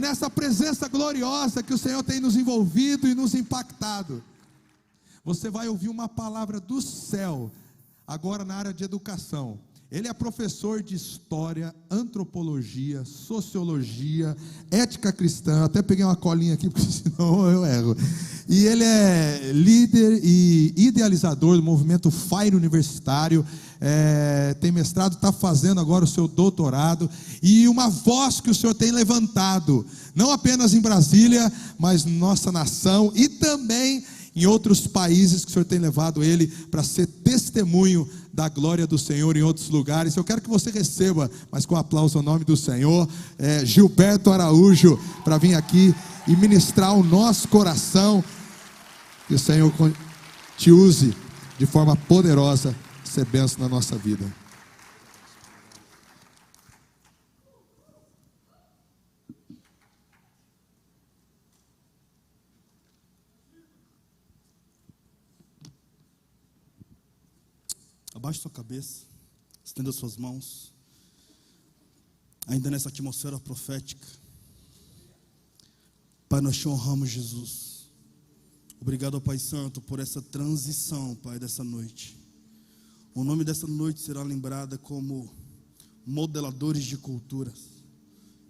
E nessa presença gloriosa que o Senhor tem nos envolvido e nos impactado, você vai ouvir uma palavra do céu, agora na área de educação. Ele é professor de história, antropologia, sociologia, ética cristã. Até peguei uma colinha aqui, porque senão eu erro. E ele é líder e idealizador do movimento FIRE universitário. Tem mestrado, está fazendo agora o seu doutorado. E uma voz que o Senhor tem levantado, não apenas em Brasília, mas nossa nação e também em outros países, que o Senhor tem levado ele para ser testemunho da glória do Senhor em outros lugares. Eu quero que você receba, mas com aplauso ao nome do Senhor, Gilberto Araújo, para vir aqui e ministrar o nosso coração. Que o Senhor te use de forma poderosa, ser bênção na nossa vida. Abaixe sua cabeça, estenda suas mãos, ainda nessa atmosfera profética. Pai, nós te honramos, Jesus. Obrigado, Pai Santo, por essa transição, Pai, dessa noite. O nome dessa noite será lembrada como modeladores de culturas.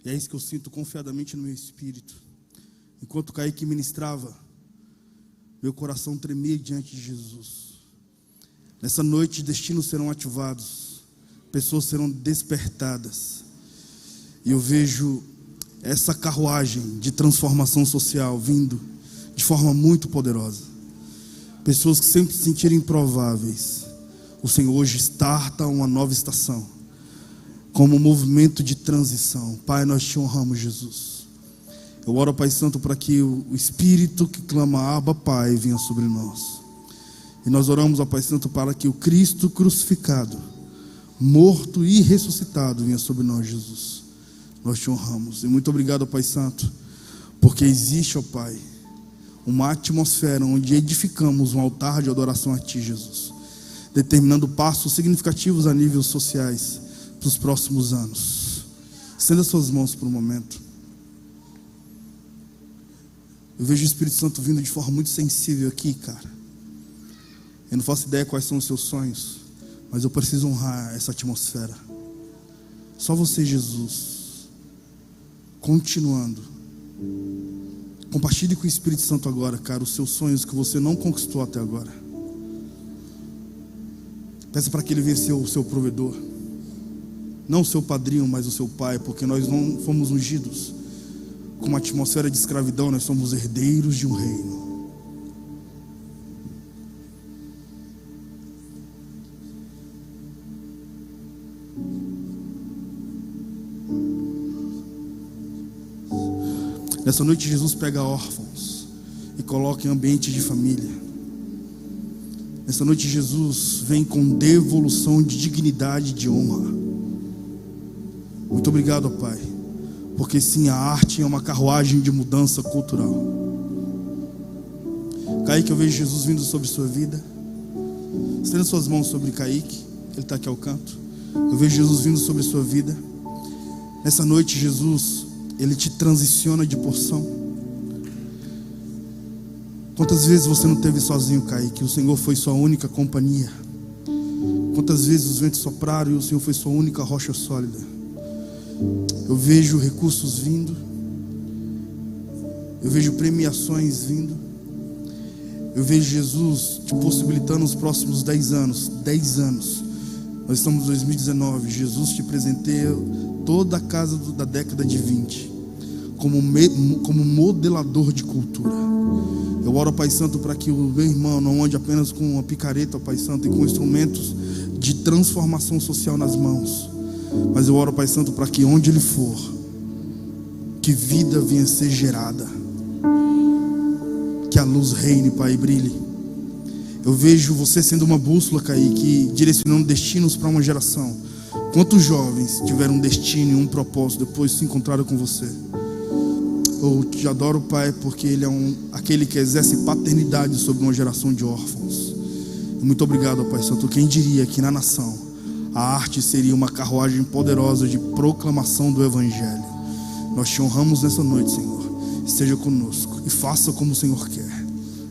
E é isso que eu sinto confiadamente no meu espírito. Enquanto o Kaique ministrava, meu coração tremia diante de Jesus. Nessa noite, destinos serão ativados, pessoas serão despertadas. E eu vejo essa carruagem de transformação social vindo de forma muito poderosa. Pessoas que sempre se sentiram improváveis. O Senhor hoje starta uma nova estação, como um movimento de transição. Pai, nós te honramos, Jesus. Eu oro, Pai Santo, para que o Espírito que clama Abba, Pai, venha sobre nós. E nós oramos, ó Pai Santo, para que o Cristo crucificado, morto e ressuscitado venha sobre nós, Jesus. Nós te honramos. E muito obrigado, ó Pai Santo, porque existe, ó Pai, uma atmosfera onde edificamos um altar de adoração a Ti, Jesus, determinando passos significativos a níveis sociais para os próximos anos. Estenda suas mãos por um momento. Eu vejo o Espírito Santo vindo de forma muito sensível aqui, cara. Eu não faço ideia quais são os seus sonhos, mas eu preciso honrar essa atmosfera. Só você, Jesus. Continuando. Compartilhe com o Espírito Santo agora, cara, os seus sonhos que você não conquistou até agora. Peça para que Ele venha ser o seu provedor. Não o seu padrinho, mas o seu pai, porque nós não fomos ungidos com uma atmosfera de escravidão, nós somos herdeiros de um reino. Nessa noite, Jesus pega órfãos e coloca em ambiente de família. Nessa noite, Jesus vem com devolução de dignidade e de honra. Muito obrigado, Pai, porque sim, a arte é uma carruagem de mudança cultural. Kaique, eu vejo Jesus vindo sobre sua vida. Estenda suas mãos sobre Kaique, ele está aqui ao canto. Eu vejo Jesus vindo sobre sua vida. Nessa noite, Jesus, Ele te transiciona de porção. Quantas vezes você não esteve sozinho, Kaique? O Senhor foi sua única companhia. Quantas vezes os ventos sopraram e o Senhor foi sua única rocha sólida. Eu vejo recursos vindo. Eu vejo premiações vindo. Eu vejo Jesus te possibilitando os próximos 10 anos. 10 anos. Nós estamos em 2019. Jesus te presenteia toda a casa da década de 20 como modelador de cultura. Eu oro, Pai Santo, para que o meu irmão não ande apenas com uma picareta, Pai Santo, e com instrumentos de transformação social nas mãos, mas eu oro, Pai Santo, para que onde ele for, que vida venha a ser gerada, que a luz reine, Pai, e brilhe. Eu vejo você sendo uma bússola, Kaique, direcionando destinos para uma geração. Quantos jovens tiveram um destino e um propósito depois se encontraram com você? Eu te adoro, Pai, porque Ele é aquele que exerce paternidade sobre uma geração de órfãos. E muito obrigado, Pai Santo. Quem diria que na nação a arte seria uma carruagem poderosa de proclamação do Evangelho? Nós te honramos nessa noite, Senhor. Esteja conosco e faça como o Senhor quer,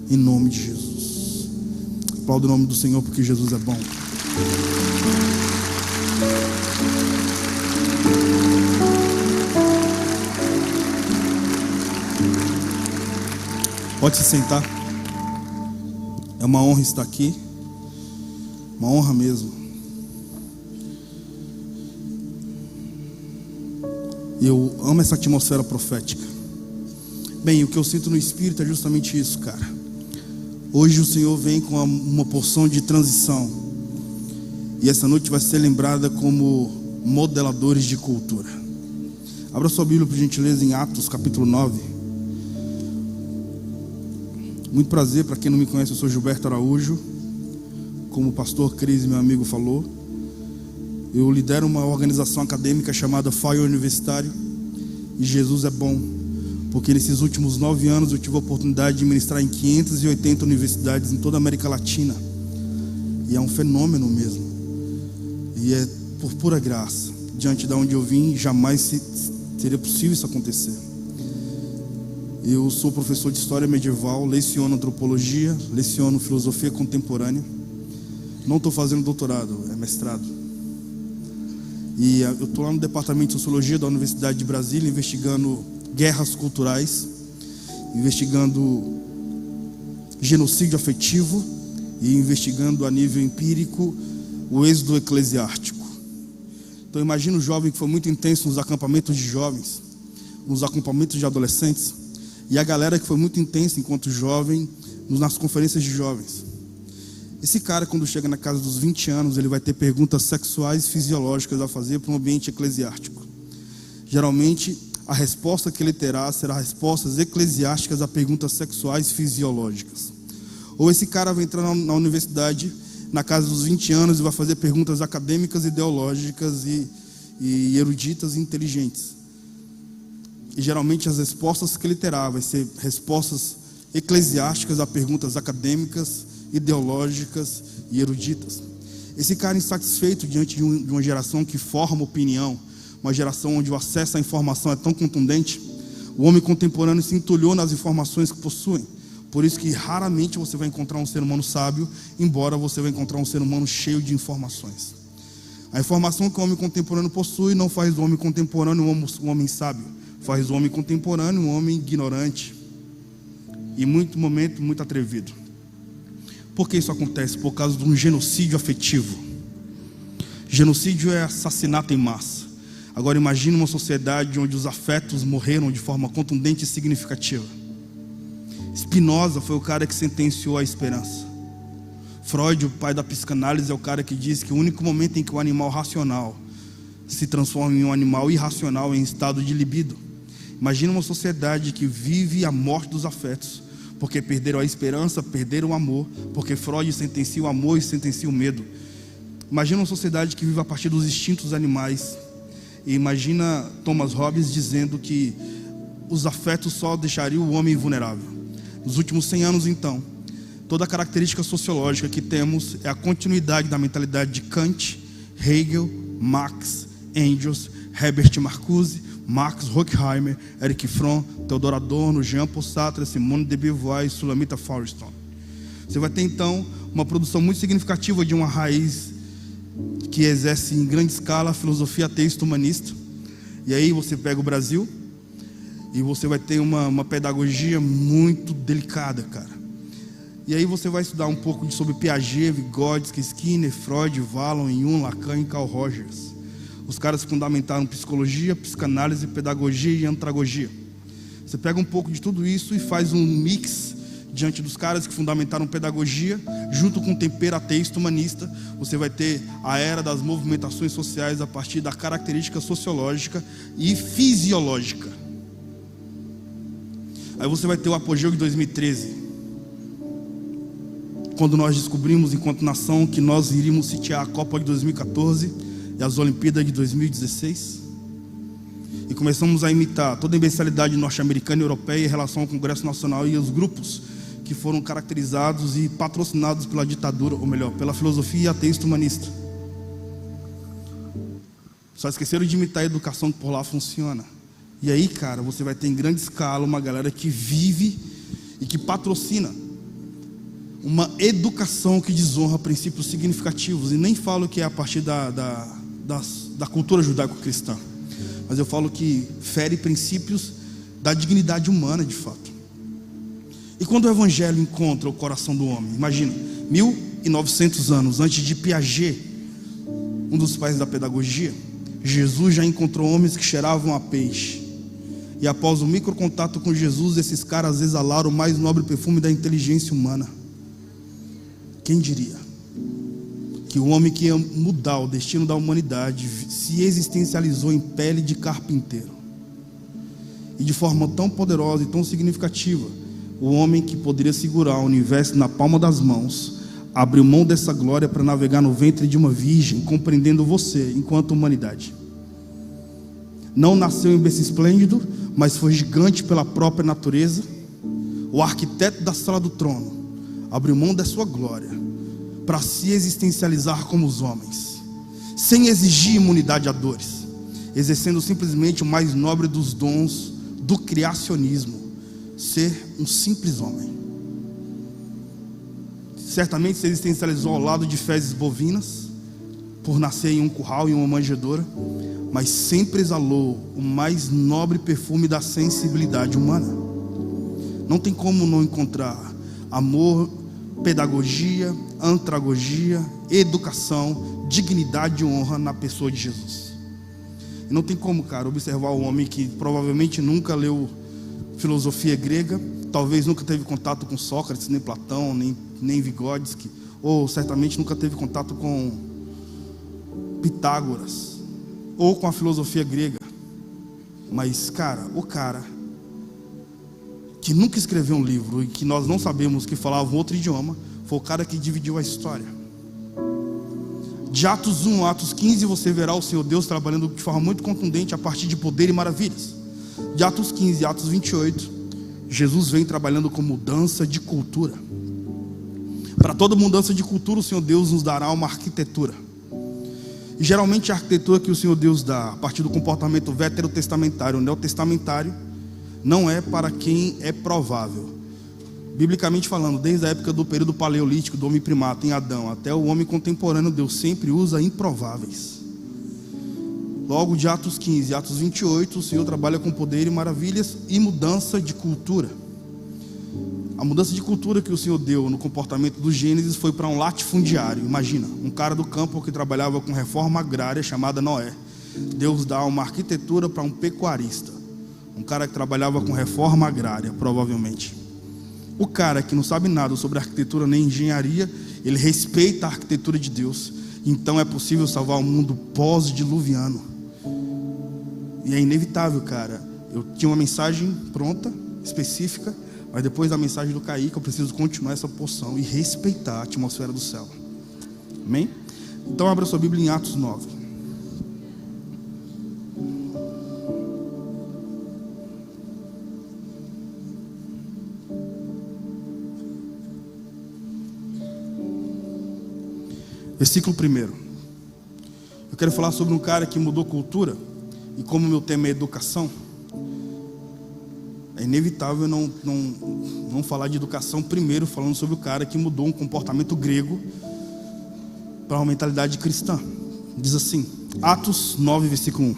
em nome de Jesus. Aplauda o nome do Senhor, porque Jesus é bom. Pode se sentar. É uma honra estar aqui. Uma honra mesmo. Eu amo essa atmosfera profética. Bem, o que eu sinto no Espírito é justamente isso, cara. Hoje o Senhor vem com uma porção de transição. E essa noite vai ser lembrada como modeladores de cultura. Abra sua Bíblia, por gentileza, em Atos, capítulo 9. Muito prazer, para quem não me conhece, eu sou Gilberto Araújo. Como o pastor Cris, meu amigo, falou, eu lidero uma organização acadêmica chamada Fire Universitário. E Jesus é bom, porque nesses últimos 9 anos eu tive a oportunidade de ministrar em 580 universidades em toda a América Latina. E é um fenômeno mesmo. E é por pura graça. Diante de onde eu vim, jamais seria possível isso acontecer. Eu sou professor de História Medieval, leciono Antropologia, leciono Filosofia Contemporânea. Não estou fazendo doutorado, é mestrado. E eu estou lá no Departamento de Sociologia da Universidade de Brasília, investigando guerras culturais, investigando genocídio afetivo e investigando a nível empírico o êxodo eclesiástico. Então imagina o jovem que foi muito intenso nos acampamentos de jovens, nos acampamentos de adolescentes, e a galera que foi muito intensa enquanto jovem nas conferências de jovens. Esse cara, quando chega na casa dos 20 anos, ele vai ter perguntas sexuais e fisiológicas a fazer para um ambiente eclesiástico. Geralmente, a resposta que ele terá será respostas eclesiásticas a perguntas sexuais e fisiológicas. Ou esse cara vai entrar na universidade, na casa dos 20 anos, e vai fazer perguntas acadêmicas, ideológicas e eruditas e inteligentes. E geralmente as respostas que ele terá vai ser respostas eclesiásticas a perguntas acadêmicas, ideológicas e eruditas. Esse cara insatisfeito diante de uma geração que forma opinião, uma geração onde o acesso à informação é tão contundente, o homem contemporâneo se entulhou nas informações que possuem. Por isso que raramente você vai encontrar um ser humano sábio, embora você vai encontrar um ser humano cheio de informações. A informação que o homem contemporâneo possui não faz do homem contemporâneo um homem sábio, faz do homem contemporâneo um homem ignorante e muito atrevido. Por que isso acontece? Por causa de um genocídio afetivo. Genocídio é assassinato em massa. Agora imagine uma sociedade onde os afetos morreram de forma contundente e significativa. Spinoza foi o cara que sentenciou a esperança. Freud, o pai da psicanálise, é o cara que diz que o único momento em que o animal racional se transforma em um animal irracional em estado de libido. Imagina uma sociedade que vive a morte dos afetos, porque perderam a esperança, perderam o amor, porque Freud sentencia o amor e sentencia o medo. Imagina uma sociedade que vive a partir dos instintos animais. E imagina Thomas Hobbes dizendo que os afetos só deixariam o homem vulnerável. Nos últimos 100 anos, então, toda a característica sociológica que temos é a continuidade da mentalidade de Kant, Hegel, Marx, Engels, Herbert Marcuse, Max Horkheimer, Erich Fromm, Theodor Adorno, Jean-Paul Sartre, Simone de Beauvoir e Sulamita Firestone. Você vai ter então uma produção muito significativa de uma raiz que exerce em grande escala a filosofia ateísta humanista. E aí você pega o Brasil e você vai ter uma pedagogia muito delicada, cara. E aí você vai estudar um pouco sobre Piaget, Vygotsky, Skinner, Freud, Vallon, Jung, Lacan e Carl Rogers. Os caras fundamentaram psicologia, psicanálise, pedagogia e andragogia. Você pega um pouco de tudo isso e faz um mix diante dos caras que fundamentaram pedagogia, junto com o tempero ateísta humanista. Você vai ter a era das movimentações sociais a partir da característica sociológica e fisiológica. Aí você vai ter o apogeu de 2013, quando nós descobrimos enquanto nação que nós iríamos sitiar a Copa de 2014 e as Olimpíadas de 2016, e começamos a imitar toda a imbecilidade norte-americana e europeia em relação ao Congresso Nacional e os grupos que foram caracterizados e patrocinados pela ditadura, ou melhor, pela filosofia ateísta humanista. Só esqueceram de imitar a educação que por lá funciona. E aí, cara, você vai ter em grande escala uma galera que vive e que patrocina uma educação que desonra princípios significativos. E nem falo que é a partir da cultura judaico-cristã, mas eu falo que fere princípios da dignidade humana, de fato. E quando o evangelho encontra o coração do homem, imagina, 1900 anos antes de Piaget, um dos pais da pedagogia, Jesus já encontrou homens que cheiravam a peixe. E após o microcontato com Jesus, esses caras exalaram o mais nobre perfume da inteligência humana. Quem diria que o homem que ia mudar o destino da humanidade se existencializou em pele de carpinteiro? E de forma tão poderosa e tão significativa, o homem que poderia segurar o universo na palma das mãos abriu mão dessa glória para navegar no ventre de uma virgem, compreendendo você enquanto humanidade. Não nasceu em berço esplêndido, mas foi gigante pela própria natureza. O arquiteto da sala do trono abriu mão da sua glória para se existencializar como os homens, sem exigir imunidade a dores, exercendo simplesmente o mais nobre dos dons do criacionismo, ser um simples homem. Certamente se existencializou ao lado de fezes bovinas, por nascer em um curral e uma manjedoura, mas sempre exalou o mais nobre perfume da sensibilidade humana. Não tem como não encontrar amor, pedagogia, andragogia, educação, dignidade e honra na pessoa de Jesus. E não tem como, cara, observar o homem que provavelmente nunca leu filosofia grega, talvez nunca teve contato com Sócrates, nem Platão, nem Vygotsky, ou certamente nunca teve contato com Pitágoras, ou com a filosofia grega. Mas, cara, o cara que nunca escreveu um livro e que nós não sabemos que falava um outro idioma, foi o cara que dividiu a história. De Atos 1 a Atos 15 você verá o Senhor Deus trabalhando de forma muito contundente a partir de poder e maravilhas. De Atos 15 a Atos 28, Jesus vem trabalhando com mudança de cultura. Para toda mudança de cultura, o Senhor Deus nos dará uma arquitetura. E geralmente a arquitetura que o Senhor Deus dá, a partir do comportamento veterotestamentário, neotestamentário, não é para quem é provável. Biblicamente falando, desde a época do período paleolítico, do homem primata em Adão, até o homem contemporâneo, Deus sempre usa improváveis. Logo de Atos 15 e Atos 28, o Senhor trabalha com poder e maravilhas e mudança de cultura. A mudança de cultura que o Senhor deu no comportamento do Gênesis foi para um latifundiário. Imagina, um cara do campo que trabalhava com reforma agrária chamada Noé. Deus dá uma arquitetura para um pecuarista, um cara que trabalhava com reforma agrária, provavelmente. O cara que não sabe nada sobre arquitetura nem engenharia, ele respeita a arquitetura de Deus. Então é possível salvar o mundo pós-diluviano. E é inevitável, cara. Eu tinha uma mensagem pronta, específica, mas depois da mensagem do Kaique, eu preciso continuar essa porção e respeitar a atmosfera do céu. Amém? Então abra sua Bíblia em Atos 9. Versículo 1. Eu quero falar sobre um cara que mudou cultura. E como meu tema é educação, é inevitável não falar de educação primeiro, falando sobre o cara que mudou um comportamento grego para uma mentalidade cristã. Diz assim, Atos 9, versículo 1.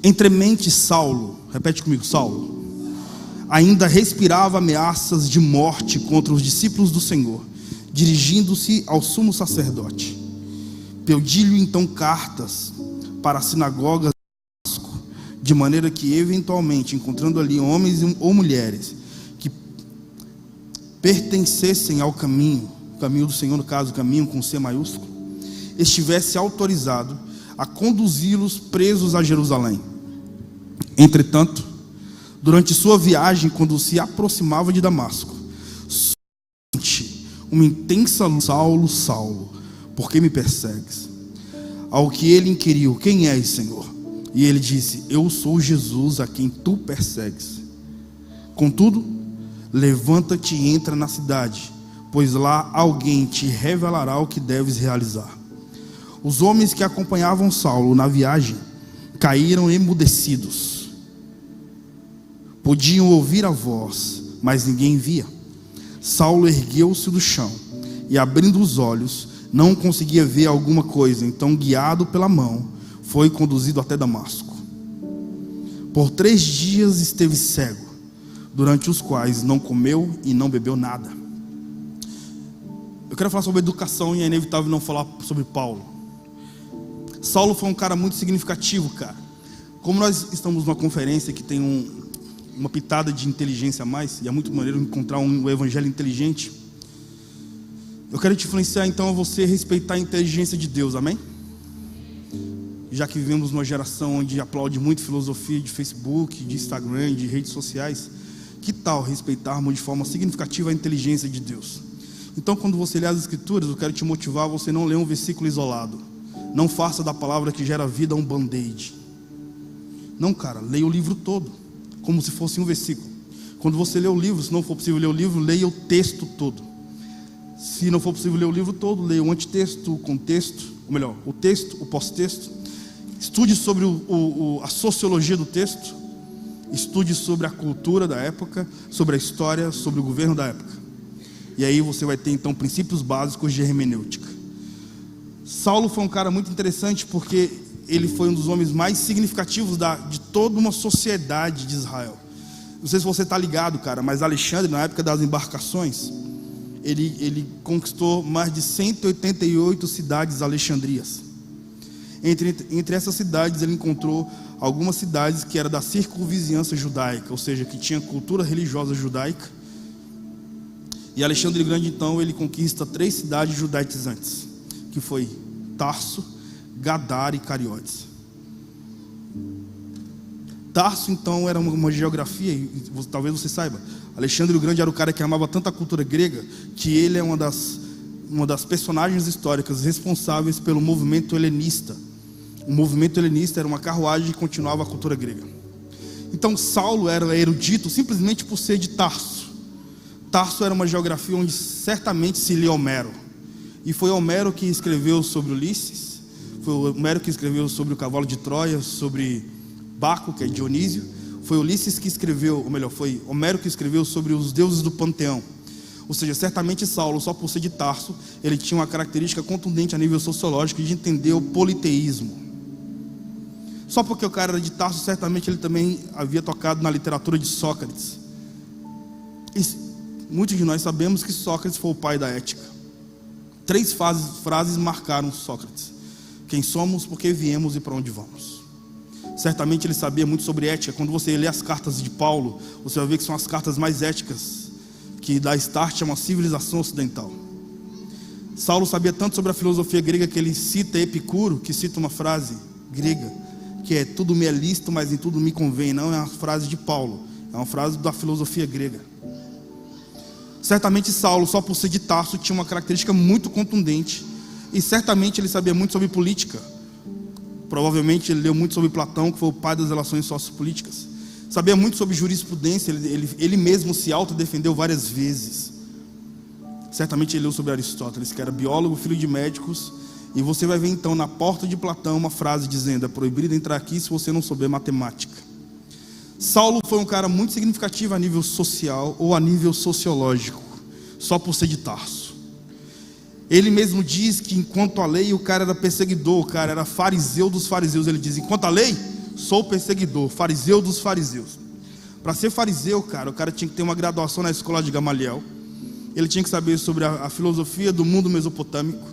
Entremente Saulo, repete comigo, Saulo, ainda respirava ameaças de morte contra os discípulos do Senhor, dirigindo-se ao sumo sacerdote. Pediu-lhe então cartas para as sinagogas, de maneira que eventualmente, encontrando ali homens ou mulheres que pertencessem ao caminho, o caminho do Senhor, no caso, o caminho com C maiúsculo, estivesse autorizado a conduzi-los presos a Jerusalém. Entretanto, durante sua viagem, quando se aproximava de Damasco, sente uma intensa luz: Saulo, Saulo, por que me persegues? Ao que ele inquiriu: quem és, Senhor? E ele disse: eu sou Jesus a quem tu persegues. Contudo, levanta-te e entra na cidade, pois lá alguém te revelará o que deves realizar. Os homens que acompanhavam Saulo na viagem caíram emudecidos. Podiam ouvir a voz, mas ninguém via. Saulo ergueu-se do chão e, abrindo os olhos, não conseguia ver alguma coisa. Então, guiado pela mão, foi conduzido até Damasco. Por 3 dias esteve cego, durante os quais não comeu e não bebeu nada. Eu quero falar sobre educação e é inevitável não falar sobre Paulo. Saulo foi um cara muito significativo, cara. Como nós estamos numa conferência que tem uma pitada de inteligência a mais, e é muito maneiro encontrar um evangelho inteligente, eu quero te influenciar então a você respeitar a inteligência de Deus, amém? Já que vivemos numa geração onde aplaude muito filosofia de Facebook, de Instagram, de redes sociais, que tal respeitarmos de forma significativa a inteligência de Deus? Então, quando você lê as Escrituras, eu quero te motivar a você não ler um versículo isolado. Não faça da palavra que gera vida um band-aid. Não, cara, leia o livro todo, como se fosse um versículo. Quando você lê o livro, se não for possível ler o livro, leia o texto todo. Se não for possível ler o livro todo, leia o antitexto, o contexto, ou melhor, o texto, o pós-texto. Estude sobre a sociologia do texto. Estude sobre a cultura da época, sobre a história, sobre o governo da época. E aí você vai ter então princípios básicos de hermenêutica. Saulo foi um cara muito interessante porque ele foi um dos homens mais significativos de toda uma sociedade de Israel. Não sei se você está ligado, cara, mas Alexandre, na época das embarcações, ele conquistou mais de 188 cidades alexandrias. Entre essas cidades ele encontrou algumas cidades que eram da circunvizinhança judaica, ou seja, que tinha cultura religiosa judaica. E Alexandre o Grande então ele conquista 3 cidades judaizantes, que foi Tarso, Gadara e Cariotes. Tarso então era uma geografia, e talvez você saiba, Alexandre o Grande era o cara que amava tanto a cultura grega, que ele é uma das personagens históricas responsáveis pelo movimento helenista. O movimento helenista era uma carruagem que continuava a cultura grega. Então Saulo era erudito simplesmente por ser de Tarso. Tarso era uma geografia onde certamente se lia Homero. E foi Homero que escreveu sobre Ulisses, foi Homero que escreveu sobre o cavalo de Troia, sobre Baco, que é Dionísio. Foi Ulisses que escreveu, ou melhor, foi Homero que escreveu sobre os deuses do panteão. Ou seja, certamente Saulo, só por ser de Tarso, ele tinha uma característica contundente a nível sociológico de entender o politeísmo. Só porque o cara era de Tarso, certamente ele também havia tocado na literatura de Sócrates. E muitos de nós sabemos que Sócrates foi o pai da ética. 3 frases marcaram Sócrates: quem somos, por que viemos e para onde vamos. Certamente ele sabia muito sobre ética. Quando você lê as cartas de Paulo, você vai ver que são as cartas mais éticas que dá start a uma civilização ocidental. Saulo sabia tanto sobre a filosofia grega que ele cita Epicuro, que cita uma frase grega, que é: tudo me é lícito, mas em tudo me convém. Não é uma frase de Paulo, é uma frase da filosofia grega. Certamente Saulo, só por ser de Tarso, tinha uma característica muito contundente. E certamente ele sabia muito sobre política. Provavelmente ele leu muito sobre Platão, que foi o pai das relações sociopolíticas. Sabia muito sobre jurisprudência, ele mesmo se autodefendeu várias vezes. Certamente ele leu sobre Aristóteles, que era biólogo, filho de médicos. E você vai ver então na porta de Platão uma frase dizendo: é proibido entrar aqui se você não souber matemática. Saulo foi um cara muito significativo a nível social ou a nível sociológico, só por ser de Tarso. Ele mesmo diz que enquanto a lei, o cara era perseguidor, o cara era fariseu dos fariseus. Ele diz: enquanto a lei, sou perseguidor, fariseu dos fariseus. Para ser fariseu, cara, o cara tinha que ter uma graduação na escola de Gamaliel. Ele tinha que saber sobre a filosofia do mundo mesopotâmico,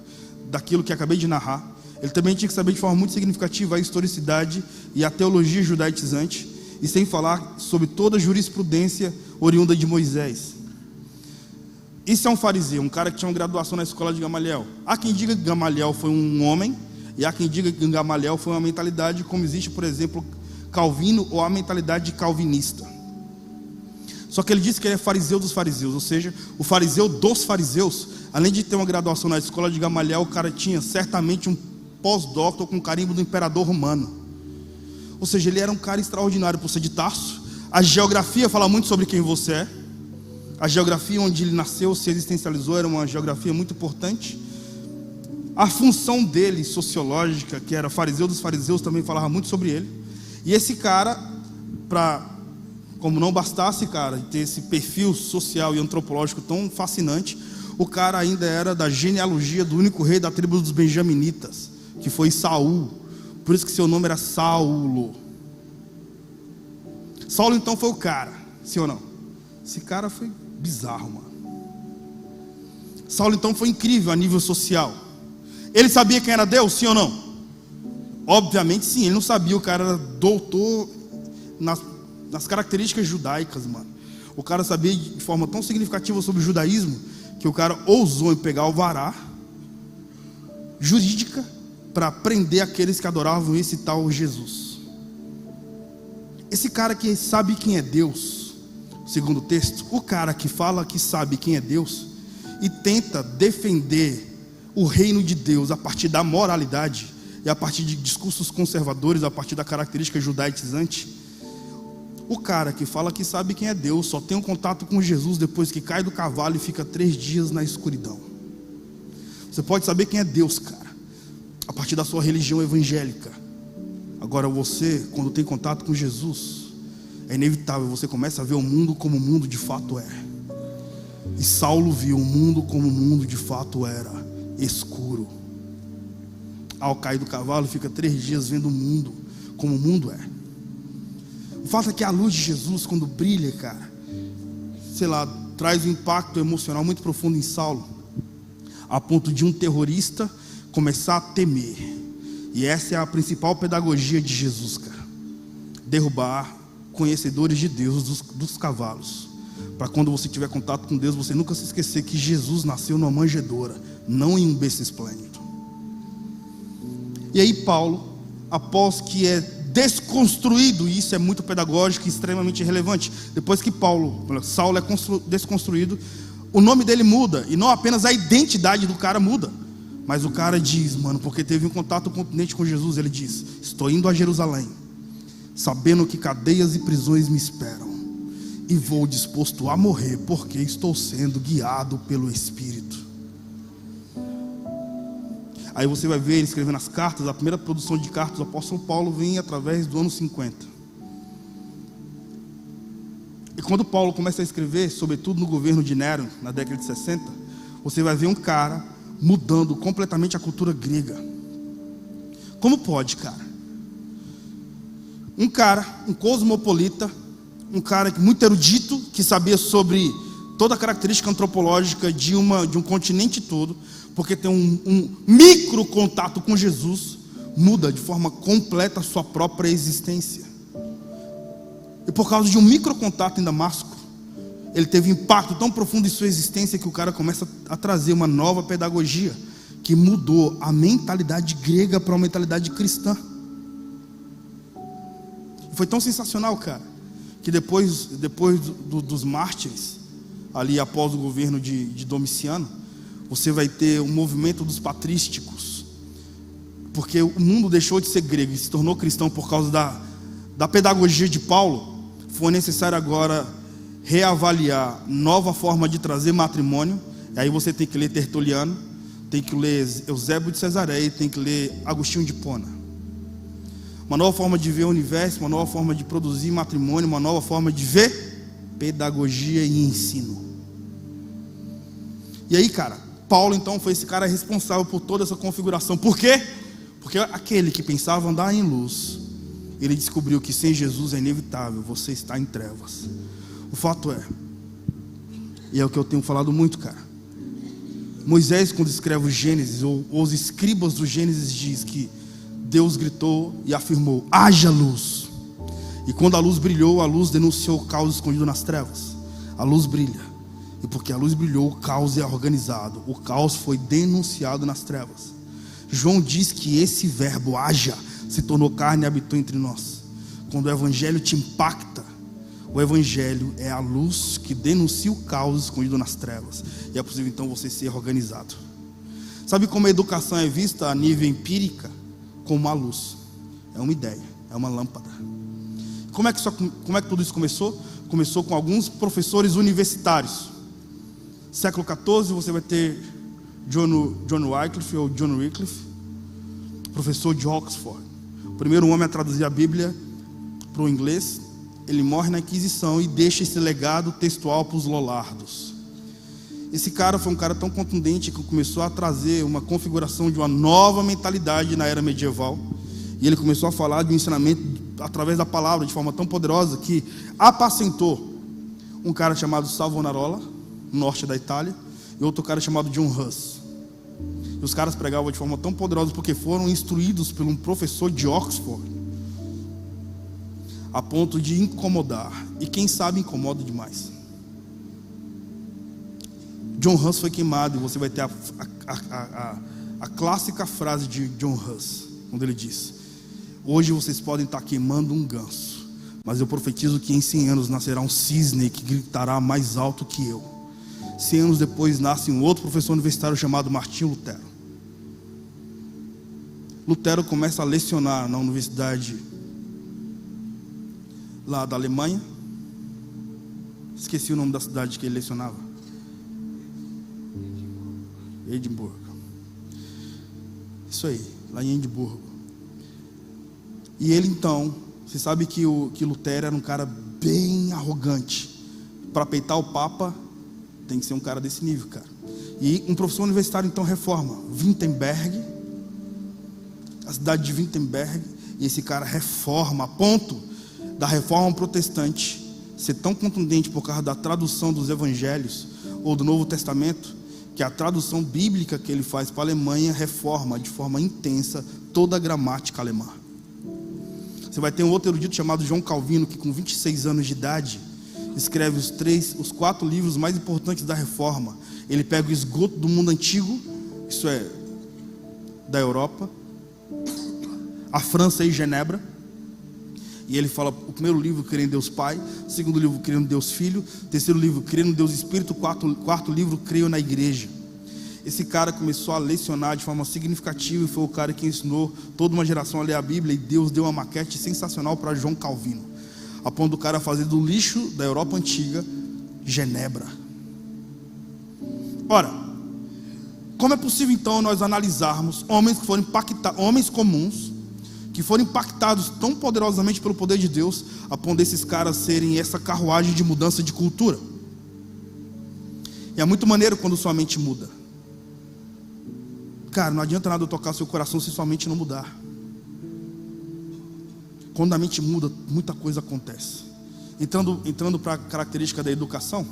daquilo que acabei de narrar. Ele também tinha que saber de forma muito significativa a historicidade e a teologia judaizante, e sem falar sobre toda a jurisprudência oriunda de Moisés. Isso é um fariseu, um cara que tinha uma graduação na escola de Gamaliel. Há quem diga que Gamaliel foi um homem, e há quem diga que Gamaliel foi uma mentalidade, como existe, por exemplo, Calvino, ou a mentalidade calvinista. Só que ele disse que ele é fariseu dos fariseus, ou seja, o fariseu dos fariseus. Além de ter uma graduação na escola de Gamaliel, o cara tinha certamente um pós-doutor com carimbo do imperador romano. Ou seja, ele era um cara extraordinário por ser de Tarso. A geografia fala muito sobre quem você é. A geografia onde ele nasceu, se existencializou, era uma geografia muito importante. A função dele, sociológica, que era fariseu dos fariseus, também falava muito sobre ele. E esse cara, para como não bastasse, cara, ter esse perfil social e antropológico tão fascinante, o cara ainda era da genealogia do único rei da tribo dos benjaminitas, que foi Saul. Por isso que seu nome era Saulo. Saulo então foi o cara, sim ou não? Esse cara foi bizarro, mano. Saulo então foi incrível a nível social. Ele sabia quem era Deus, sim ou não? Obviamente sim, ele não sabia. O cara era doutor nas características judaicas, mano. O cara sabia de forma tão significativa sobre o judaísmo, que o cara ousou em pegar o alvará jurídica para prender aqueles que adoravam esse tal Jesus. Esse cara que sabe quem é Deus, segundo o texto, o cara que fala que sabe quem é Deus e tenta defender o reino de Deus a partir da moralidade e a partir de discursos conservadores, a partir da característica judaicizante. O cara que fala que sabe quem é Deus só tem um contato com Jesus depois que cai do cavalo e fica 3 dias na escuridão. Você pode saber quem é Deus, cara, a partir da sua religião evangélica. Agora você, quando tem contato com Jesus, é inevitável, você começa a ver o mundo como o mundo de fato é. E Saulo viu o mundo como o mundo de fato era, escuro. Ao cair do cavalo, fica 3 dias vendo o mundo como o mundo é. O fato é que a luz de Jesus, quando brilha, cara, sei lá, traz um impacto emocional muito profundo em Saulo, a ponto de um terrorista começar a temer. E essa é a principal pedagogia de Jesus, cara: derrubar conhecedores de Deus dos cavalos, para quando você tiver contato com Deus, você nunca se esquecer que Jesus nasceu numa manjedoura, não em um berço esplêndido. E aí Paulo, após que é desconstruído, e isso é muito pedagógico e extremamente relevante, depois que Saulo é desconstruído, o nome dele muda, e não apenas a identidade do cara muda, mas o cara diz, mano, porque teve um contato contundente com Jesus, ele diz: estou indo a Jerusalém, sabendo que cadeias e prisões me esperam, e vou disposto a morrer, porque estou sendo guiado pelo Espírito. Aí você vai ver ele escrevendo as cartas. A primeira produção de cartas do apóstolo Paulo vem através do ano 50. E quando Paulo começa a escrever, sobretudo no governo de Nero, na década de 60, você vai ver um cara mudando completamente a cultura grega. Como pode, cara? Um cara, um cosmopolita, um cara muito erudito, que sabia sobre toda a característica antropológica de um continente todo, porque tem um micro contato com Jesus, muda de forma completa a sua própria existência. E por causa de um micro contato em Damasco, ele teve impacto tão profundo em sua existência que o cara começa a trazer uma nova pedagogia que mudou a mentalidade grega para uma mentalidade cristã. Foi tão sensacional, cara, que depois dos mártires, ali após o governo de Domiciano, você vai ter um movimento dos patrísticos, porque o mundo deixou de ser grego e se tornou cristão por causa da pedagogia de Paulo. Foi necessário agora reavaliar nova forma de trazer matrimônio. E aí você tem que ler Tertuliano, tem que ler Eusébio de Cesareia, tem que ler Agostinho de Hipona. Uma nova forma de ver o universo, uma nova forma de produzir matrimônio, uma nova forma de ver pedagogia e ensino. E aí, cara, Paulo então foi esse cara responsável por toda essa configuração. Por quê? Porque aquele que pensava andar em luz, ele descobriu que sem Jesus é inevitável, você está em trevas. O fato é, e é o que eu tenho falado muito, cara, Moisés, quando escreve o Gênesis, ou os escribas do Gênesis, diz que Deus gritou e afirmou: haja luz. E quando a luz brilhou, a luz denunciou o caos escondido nas trevas. A luz brilha, e porque a luz brilhou, o caos é organizado. O caos foi denunciado nas trevas. João diz que esse verbo haja se tornou carne e habitou entre nós. Quando o evangelho te impacta, o evangelho é a luz que denuncia o caos escondido nas trevas, e é possível então você ser organizado. Sabe como a educação é vista a nível empírica? Como uma luz, é uma ideia, é uma lâmpada. Como é que tudo isso começou? Começou com alguns professores universitários. Século XIV você vai ter John Wycliffe, ou John Wycliffe, professor de Oxford, o primeiro homem a traduzir a Bíblia para o inglês. ele morre na Inquisição e deixa esse legado textual para os Lollardos. Esse cara foi um cara tão contundente que começou a trazer uma configuração de uma nova mentalidade na era medieval. E ele começou a falar de um ensinamento através da palavra de forma tão poderosa que apacentou um cara chamado Savonarola, no norte da Itália, e outro cara chamado John Huss. E os caras pregavam de forma tão poderosa porque foram instruídos por um professor de Oxford, a ponto de incomodar. E quem sabe incomoda demais. John Huss foi queimado, e você vai ter a clássica frase de John Huss, quando ele diz: hoje vocês podem estar queimando um ganso, mas eu profetizo que em 100 anos nascerá um cisne que gritará mais alto que eu. 100 anos depois nasce um outro professor universitário chamado Martinho Lutero. Lutero começa a lecionar na universidade lá da Alemanha. Esqueci o nome da cidade que ele lecionava. Edimburgo. Isso aí, lá em Edimburgo. E ele então, você sabe que Lutero era um cara bem arrogante. Para peitar o Papa, tem que ser um cara desse nível, cara. E um professor universitário então reforma Wittenberg, a cidade de Wittenberg, e esse cara reforma a ponto da reforma protestante ser tão contundente por causa da tradução dos evangelhos ou do Novo Testamento, que a tradução bíblica que ele faz para a Alemanha reforma de forma intensa toda a gramática alemã. Você vai ter um outro erudito chamado João Calvino, que com 26 anos de idade escreve os 4 livros mais importantes da reforma. Ele pega o esgoto do mundo antigo, isso é, da Europa, a França e Genebra, e ele fala: o primeiro livro, crendo em Deus Pai; o segundo livro, crendo em Deus Filho; o terceiro livro, crendo em Deus Espírito; o quarto livro, creio na igreja. Esse cara começou a lecionar de forma significativa e foi o cara que ensinou toda uma geração a ler a Bíblia, e Deus deu uma maquete sensacional para João Calvino, a ponto do cara fazer do lixo da Europa antiga Genebra. Ora, como é possível então nós analisarmos homens que foram impactados, homens comuns, que foram impactados tão poderosamente pelo poder de Deus, a ponto desses caras serem essa carruagem de mudança de cultura? E é muito maneiro quando sua mente muda. Cara, não adianta nada eu tocar seu coração se sua mente não mudar. Quando a mente muda, muita coisa acontece. Entrando para a característica da educação,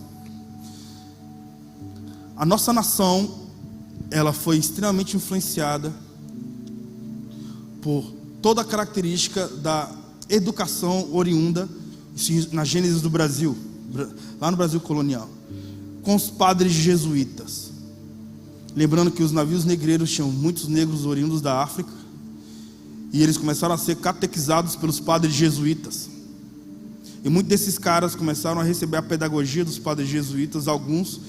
a nossa nação, ela foi extremamente influenciada por toda a característica da educação oriunda na Gênesis do Brasil, lá no Brasil colonial, com os padres jesuítas. Lembrando que os navios negreiros tinham muitos negros oriundos da África, e eles começaram a ser catequizados pelos padres jesuítas. E muitos desses caras começaram a receber a pedagogia dos padres jesuítas. Alguns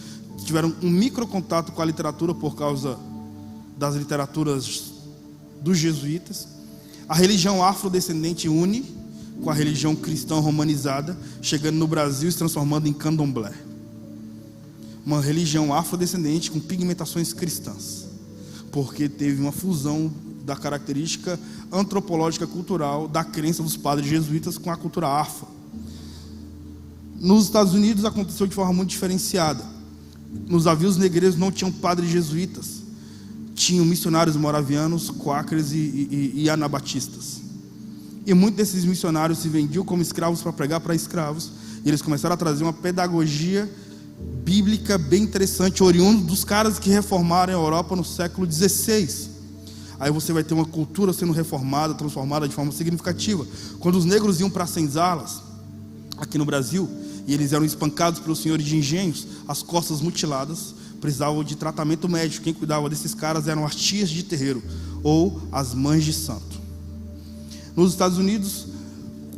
tiveram um micro contato com a literatura por causa das literaturas dos jesuítas. A religião afrodescendente une com a religião cristã romanizada, chegando no Brasil e se transformando em candomblé. Uma religião afrodescendente com pigmentações cristãs, porque teve uma fusão da característica antropológica cultural da crença dos padres jesuítas com a cultura afro. Nos Estados Unidos aconteceu de forma muito diferenciada. Nos navios negreiros não tinham padres jesuítas, tinham missionários moravianos, quáqueres e anabatistas. E muitos desses missionários se vendiam como escravos para pregar para escravos, e eles começaram a trazer uma pedagogia bíblica bem interessante, oriundo dos caras que reformaram a Europa no século XVI. Aí você vai ter uma cultura sendo reformada, transformada de forma significativa. Quando os negros iam para as senzalas, aqui no Brasil, e eles eram espancados pelos senhores de engenhos, as costas mutiladas, precisavam de tratamento médico. Quem cuidava desses caras eram as tias de terreiro, ou as mães de santo. Nos Estados Unidos,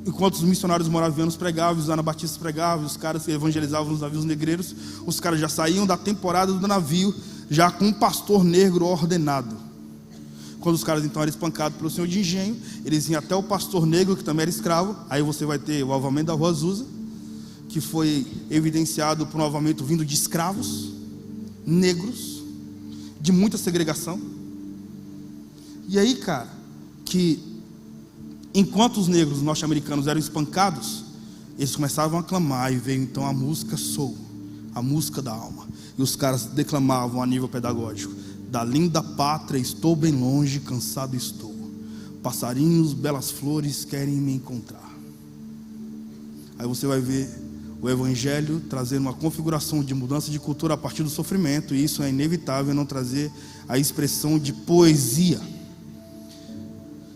enquanto os missionários moravianos pregavam, os anabatistas pregavam, os caras que evangelizavam nos navios negreiros, os caras já saíam da temporada do navio, já com um pastor negro ordenado. Quando os caras então eram espancados pelo senhor de engenho, eles iam até o pastor negro, que também era escravo. Aí você vai ter o avamento da Rua Azusa, que foi evidenciado por um avamento vindo de escravos negros, de muita segregação. E aí, cara, que enquanto os negros norte-americanos eram espancados, Eles começavam a clamar, e veio então a música Soul, a música da alma. E os caras declamavam a nível pedagógico: da linda pátria estou bem longe, cansado estou. Passarinhos, belas flores querem me encontrar. Aí você vai ver o evangelho trazendo uma configuração de mudança de cultura a partir do sofrimento. E isso é inevitável, não trazer a expressão de poesia.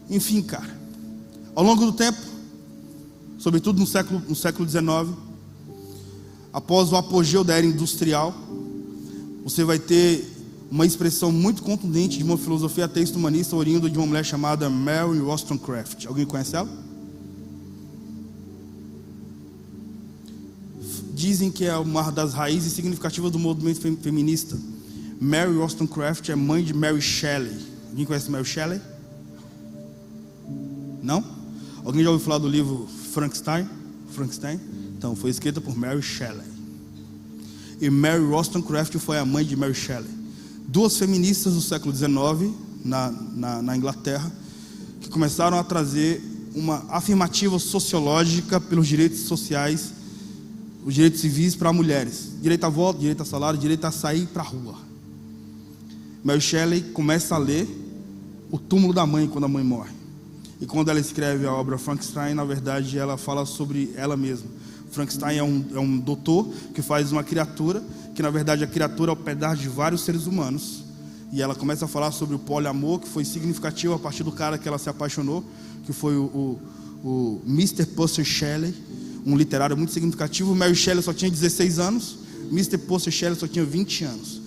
Enfim, cara, ao longo do tempo, sobretudo no século XIX, após o apogeu da era industrial, você vai ter uma expressão muito contundente de uma filosofia ateísta humanista oriunda de uma mulher chamada Mary Wollstonecraft. Alguém conhece ela? Dizem que é uma das raízes significativas do movimento feminista. Mary Wollstonecraft é mãe de Mary Shelley. Alguém conhece Mary Shelley? Não? Alguém já ouviu falar do livro Frankenstein? Então, foi escrita por Mary Shelley. E Mary Wollstonecraft foi a mãe de Mary Shelley. Duas feministas do século XIX, na Inglaterra, que começaram a trazer uma afirmativa sociológica pelos direitos sociais, os direitos civis para mulheres. Direito a voto, direito a salário, direito a sair para a rua. Mary Shelley começa a ler o túmulo da mãe quando a mãe morre. E quando ela escreve a obra Frankenstein, na verdade ela fala sobre ela mesma. Frankenstein é um doutor que faz uma criatura, que na verdade a criatura é o pedaço de vários seres humanos. E ela começa a falar sobre o poliamor, que foi significativo a partir do cara que ela se apaixonou, que foi o Mr. Percy Shelley, um literário muito significativo. Mary Shelley só tinha 16 anos, Mr. Percy Shelley só tinha 20 anos.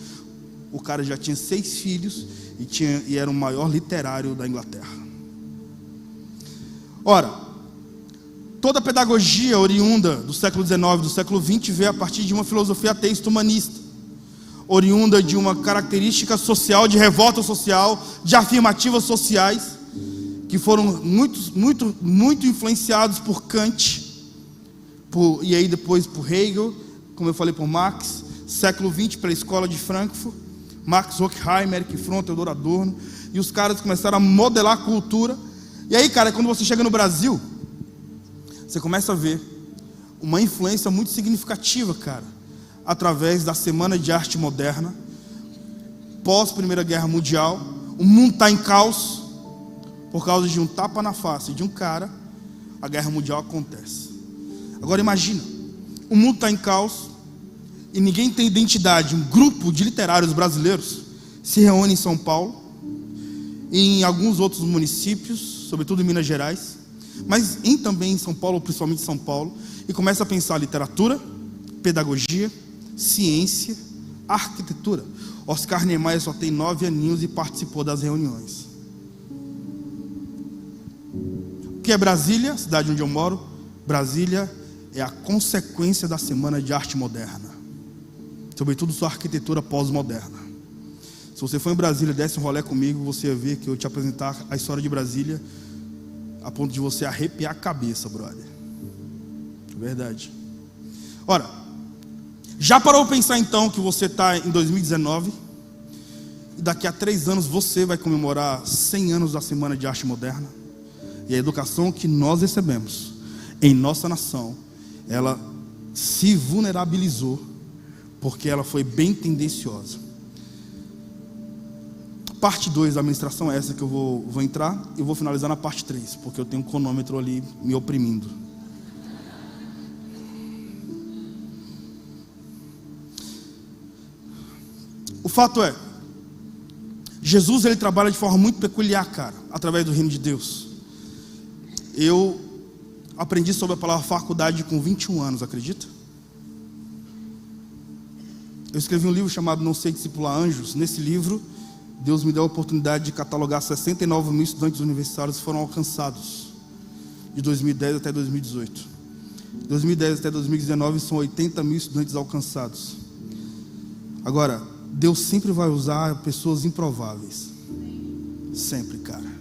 O cara já tinha 6 filhos e era o maior literário da Inglaterra. Ora, toda a pedagogia oriunda do século XIX, do século XX, veio a partir de uma filosofia ateísta humanista, oriunda de uma característica social, de revolta social, de afirmativas sociais, que foram muito influenciados por Kant, e aí depois por Hegel, como eu falei, por Marx. Século XX pela Escola de Frankfurt, Max Horkheimer, Erich Fromm, Theodor Adorno, e os caras começaram a modelar a cultura. E aí, cara, quando você chega no Brasil, você começa a ver uma influência muito significativa, cara, através da Semana de Arte Moderna. Pós Primeira Guerra Mundial, o mundo está em caos por causa de um tapa na face de um cara. A Guerra Mundial acontece. Agora imagina, o mundo está em caos e ninguém tem identidade. Um grupo de literários brasileiros se reúne em São Paulo e em alguns outros municípios, sobretudo em Minas Gerais, mas também em São Paulo, principalmente em São Paulo, e começa a pensar literatura, pedagogia, ciência, arquitetura. Oscar Niemeyer só tem 9 aninhos e participou das reuniões. O que é Brasília? Cidade onde eu moro. Brasília é a consequência da Semana de Arte Moderna, sobretudo sua arquitetura pós-moderna. Se você for em Brasília e desse um rolê comigo, você ia ver que eu te apresentar a história de Brasília a ponto de você arrepiar a cabeça, brother. Verdade. Ora, já parou para pensar então que você está em 2019 e daqui a 3 anos você vai comemorar 100 anos da Semana de Arte Moderna? E a educação que nós recebemos em nossa nação, ela se vulnerabilizou porque ela foi bem tendenciosa. Parte 2 da administração é essa que eu vou entrar, e vou finalizar na parte 3, porque eu tenho um cronômetro ali me oprimindo. O fato é, Jesus ele trabalha de forma muito peculiar, cara, através do reino de Deus. Eu aprendi sobre a palavra faculdade com 21 anos, acredita? Eu escrevi um livro chamado Não Sei Discipular Anjos. Nesse livro, Deus me deu a oportunidade de catalogar 69 mil estudantes universitários que foram alcançados de 2010 até 2018. De 2010 até 2019 são 80 mil estudantes alcançados. Agora, Deus sempre vai usar pessoas improváveis. Sempre, cara.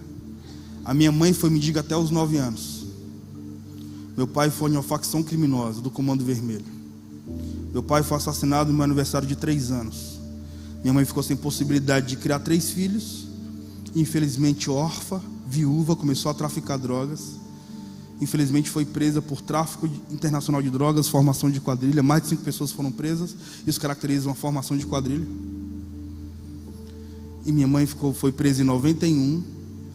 A minha mãe foi mendiga até os 9 anos. Meu pai foi em uma facção criminosa do Comando Vermelho. Meu pai foi assassinado no meu aniversário de 3 anos. Minha mãe ficou sem possibilidade de criar 3 filhos. Infelizmente órfã, viúva, começou a traficar drogas. infelizmente foi presa por tráfico internacional de drogas, formação de quadrilha. Mais de 5 pessoas foram presas. Isso caracteriza uma formação de quadrilha. E minha mãe foi presa em 91,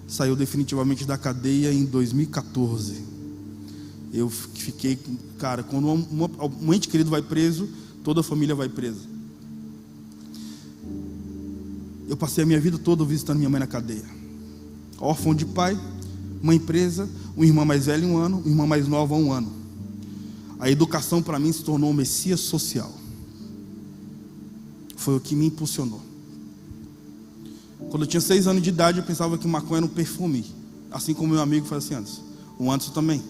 saiu definitivamente da cadeia em 2014. Eu fiquei, cara, quando um ente querido vai preso, toda a família vai presa. Eu passei a minha vida toda visitando minha mãe na cadeia. Órfão de pai, mãe presa, uma irmã mais velha 1 ano, uma irmã mais nova 1 ano. A educação para mim se tornou um messias social. Foi o que me impulsionou. Quando eu tinha 6 anos de idade, eu pensava que maconha era um perfume, assim como meu amigo faz assim antes. O Anderson também.